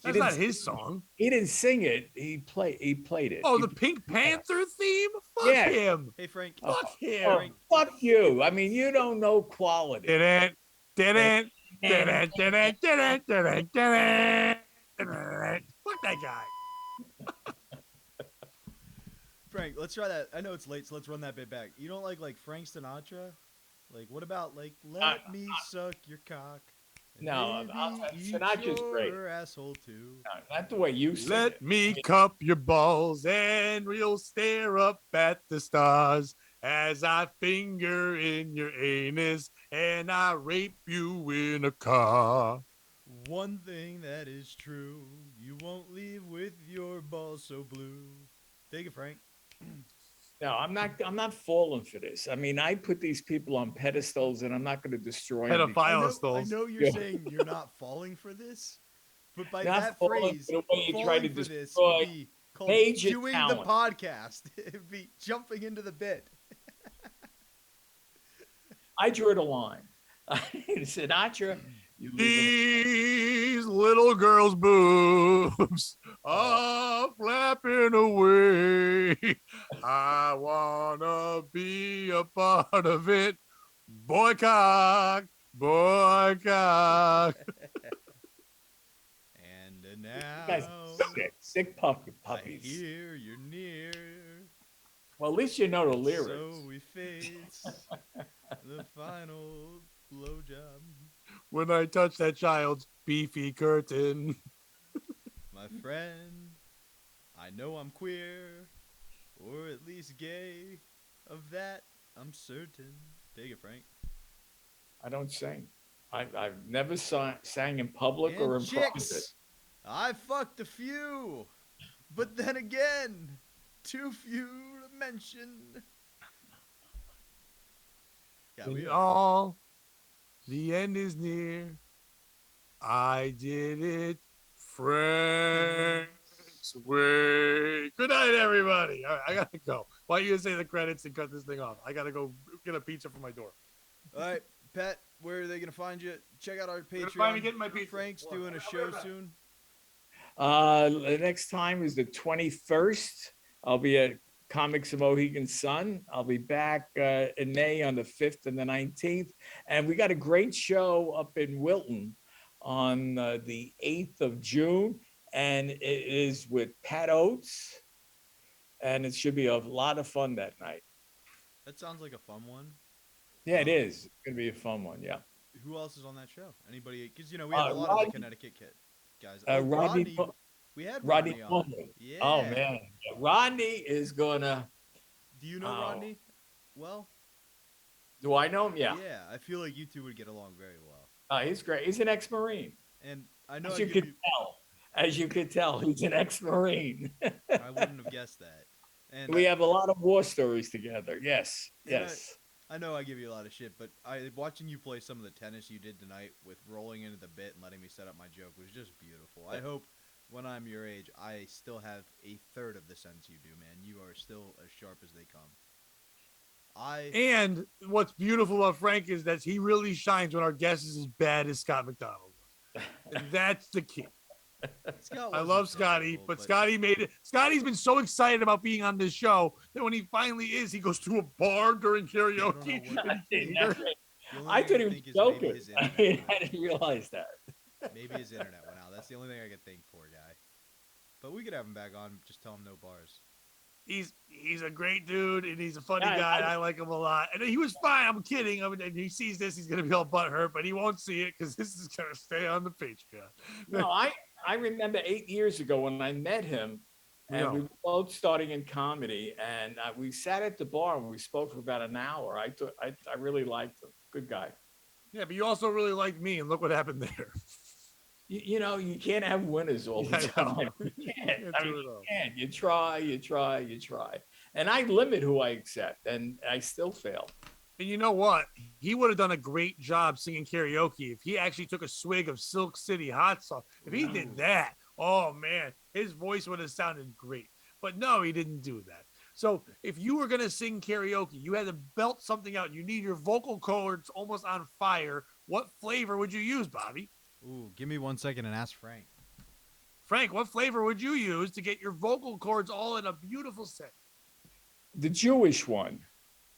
A: That's not his song.
B: he didn't sing it. He played it.
A: Oh,
B: He-
A: the Pink Panther theme? Fuck
B: Yeah.
A: him.
E: Hey, Frank.
A: Fuck
B: Oh,
A: him.
B: fuck you. I mean, you don't know quality.
A: Didn't. Fuck that guy.
E: Frank, let's try that. I know it's late, so let's run that bit back. You don't like Frank Sinatra? Like, what about like "Let Me Suck Your Cock"? and
B: No,
E: maybe eat
B: Sinatra's great.
E: your asshole too.
B: No, not the way you sing
A: Let
B: it.
A: me cup your balls and we'll stare up at the stars as I finger in your anus and I rape you in a car.
E: One thing that is true, you won't leave with your balls so blue. Take it, Frank.
B: No, I'm not falling for this. I mean, I put these people on pedestals, and I'm not going to destroy them.
A: Pedophile
E: I know you're
B: Yeah.
E: saying you're not falling for this, but by
B: Not
E: that
B: falling
E: phrase,
B: for the way you try to
E: falling for this
B: destroy
E: would be called
B: major
E: doing
B: talent.
E: the podcast. It'd be jumping into the bit.
B: I drew the line. Sinatra, you leave
A: These little girls' boobs are flapping away. I wanna be a part of it. Boycott, boycott.
E: And
B: you
E: now
B: guys are sick
E: I
B: puppies.
E: hear you're near.
B: Well, at least you know the lyrics.
E: So we face the final blowjob.
A: When I touch that child's beefy curtain.
E: My friend, I know I'm queer, or at least gay. Of that, I'm certain. Take it, Frank.
B: I don't sing. I've never sang in public or in
E: And
B: private.
E: chicks, I fucked a few, but then again, too few to mention. Yeah,
A: And
E: we are.
A: all the end is near. I did it Frank's way. Good night, everybody. All right, I gotta go. Why don't you say the credits and cut this thing off? I gotta go get a pizza from my door.
E: All right, Pat, where are they going to find you? Check out our
A: You're gonna find me
E: Patreon.
A: getting my pizza.
E: Frank's
A: Hold on.
E: doing a
A: I'll be
E: show
A: right back.
E: soon.
B: The next time is the 21st. I'll be at Comics of Mohegan Sun. I'll be back in May on the 5th and the 19th. And we got a great show up in Wilton on the 8th of June. And it is with Pat Oates. And it should be a lot of fun that night.
E: That sounds like a fun one.
B: Yeah, it is. It's going to be a fun one. Yeah.
E: Who else is on that show? Anybody? Because, you know, we have a lot of the Connecticut guys.
B: Rodney.
E: We had
B: Rodney
E: Rodney on.
B: Mullen.
E: Yeah.
B: Oh, man. Yeah, Rodney is going to.
E: Do you know Rodney? Well?
B: Do I know him? Yeah.
E: Yeah, I feel like you two would get along very well.
B: He's great. He's an ex-Marine.
E: And I know
B: As you could tell, he's an ex-Marine.
E: I wouldn't have guessed that. And
B: We have a lot of war stories together. Yes.
E: And
B: Yes.
E: I know I give you a lot of shit, but watching you play some of the tennis you did tonight with rolling into the bit and letting me set up my joke was just beautiful. I hope when I'm your age, I still have a third of the sense you do, man. You are still as sharp as they come.
A: And what's beautiful about Frank is that he really shines when our guest is as bad as Scott MacDonald was. And that's the key. I love Scotty, but Scotty made it. Scotty's been so excited about being on this show that when he finally is, he goes to a bar during karaoke.
B: I thought he was joking. I didn't realize that.
E: Maybe his internet went out. That's the only thing I could think, poor guy. But we could have him back on. Just tell him no bars.
A: He's a great dude, and he's a funny guy. I like him a lot. And he was fine. I'm kidding. I mean, and he sees this, he's gonna be all butthurt, but he won't see it because this is gonna stay on the Patreon.
B: No, I remember 8 years ago when I met him, and we were both starting in comedy, and we sat at the bar and we spoke for about an hour. I really liked him. Good guy.
A: Yeah, but you also really liked me, and look what happened there.
B: You know, you can't have winners all the time. You can't. I mean, you can't. You try. And I limit who I accept, and I still fail.
A: And you know what? He would have done a great job singing karaoke if he actually took a swig of Silk City hot sauce. If he did that, oh man, his voice would have sounded great. But no, he didn't do that. So if you were going to sing karaoke, you had to belt something out. You need your vocal cords almost on fire. What flavor would you use, Bobby?
E: Ooh, give me 1 second and ask Frank.
A: Frank, what flavor would you use to get your vocal cords all in a beautiful set?
B: The Jewish one.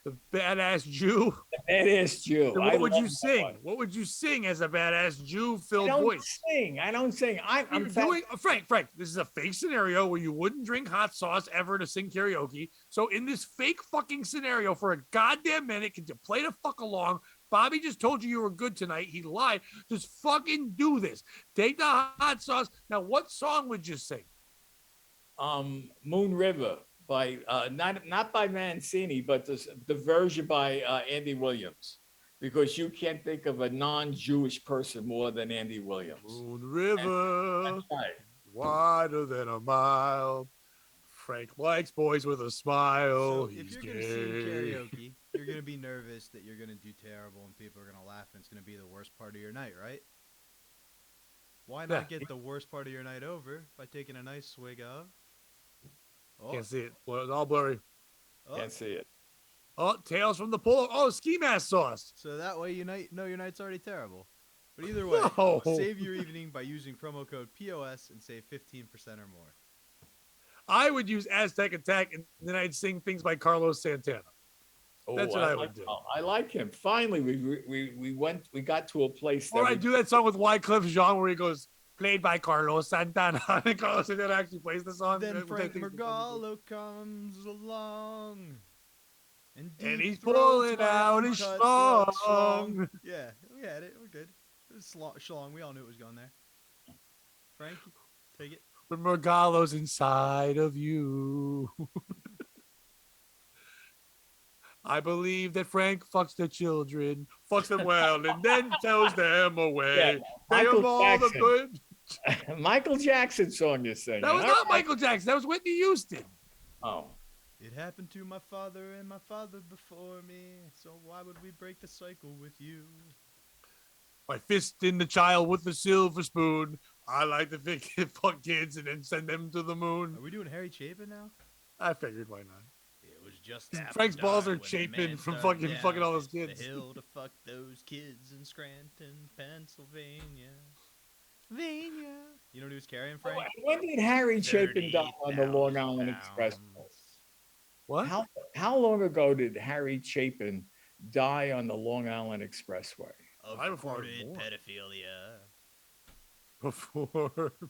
A: The badass Jew.
B: The badass Jew.
A: Then what would you sing? What would you sing as a badass Jew-filled voice?
B: I don't sing. I'm
A: doing Frank. This is a fake scenario where you wouldn't drink hot sauce ever to sing karaoke. So in this fake fucking scenario, for a goddamn minute, could you play the fuck along? Bobby just told you were good tonight. He lied. Just fucking do this. Take the hot sauce. Now, what song would you sing?
B: Moon River by not by Mancini, but the version by Andy Williams, because you can't think of a non-Jewish person more than Andy Williams.
A: Moon River,
B: that's right.
A: Wider than a mile. Frank likes boys with a smile.
E: So if you're going to sing karaoke, you're going to be nervous that you're going to do terrible and people are going to laugh and it's going to be the worst part of your night, right? Why not get the worst part of your night over by taking a nice swig of? Oh.
A: Can't see it. Well, it's all blurry.
E: Oh.
B: Can't see it.
A: Oh, Tales from the Pole. Oh, ski mask sauce.
E: So that way you know your night's already terrible. But either way, save your evening by using promo code POS and save 15% or more.
A: I would use Aztec Attack, and then I'd sing things by Carlos Santana. That's what I would do.
B: I like him. Finally, we got to a place.
A: Or I do that song with Wyclef Jean where he goes, played by Carlos Santana. And Carlos Santana actually plays the song.
E: Then Frank Mergallo comes along. And
A: he's pulling out his schlong.
E: Yeah, we had it. We're good. It was schlong. We all knew it was going there. Frank, take it.
A: When Mergallo's inside of you. I believe that Frank fucks the children, fucks them well, and then tells them away.
B: Michael Jackson song you're singing.
A: That was not Michael Jackson. That was Whitney Houston.
B: Oh.
E: It happened to my father and my father before me, so why would we break the cycle with you?
A: My fist in the child with the silver spoon. I like to fuck kids and then send them to the moon.
E: Are we doing Harry Chapin now?
A: I figured, why not?
E: It was just
A: Frank's balls are chafing from fucking all those kids.
E: The hill to fuck those kids in Scranton, Pennsylvania. Vania. You know what he was carrying, Frank?
B: When did Harry Chapin die on the Long Island
E: 30,000
B: Expressway?
E: pounds.
A: What?
B: How long ago did Harry Chapin die on the Long Island Expressway?
E: Of
A: Right before I was
E: recorded
A: born.
E: pedophilia.
A: Before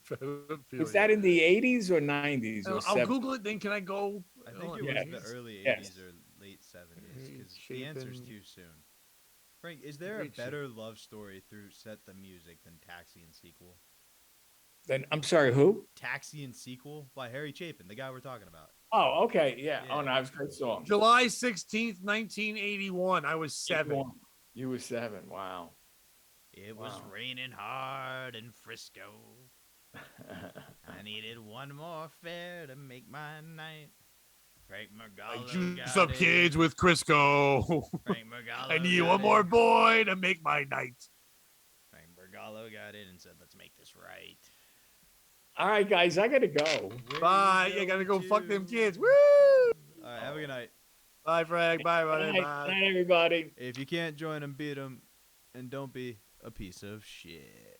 A: pedophilia.
B: Was that in the 80s or 90s or
A: I'll
B: 70s?
A: Google it. Then can I go?
E: I think
A: Oh,
E: it
B: Yes.
E: was the early 80s
B: Yes.
E: or late 70s
A: Harry
E: because the answer's
A: Chapin.
E: too soon. Frank, is there a
A: Harry
E: better love story through Set the Music than Taxi and Sequel?
B: Then I'm sorry, who?
E: Taxi and Sequel by Harry Chapin, the guy we're talking about.
B: Oh, okay, yeah.
E: Yeah.
B: Oh, no, it's a great song.
A: July 16th, 1981. I was 7.
B: You were 7. Wow.
E: It was
B: Wow.
E: raining hard in Frisco. I needed one more fare to make my night. Frank
A: I
E: Margallo
A: juice
E: got
A: up
E: it.
A: kids with Crisco.
E: Frank Margallo
A: I need
E: got
A: one more
E: it.
A: boy to make my night.
E: Frank Margallo got it and said, "Let's make this right."
B: All right, guys, I gotta go.
E: Where
A: Bye.
E: you
A: You gotta go
E: going
A: fuck them
E: to?
A: kids. Woo!
E: All right, have a good night.
A: Bye, Frank. Bye,
B: Good
A: buddy.
B: night,
A: Bye.
B: good night, everybody.
E: If you can't join them, beat them, and don't be a piece of shit.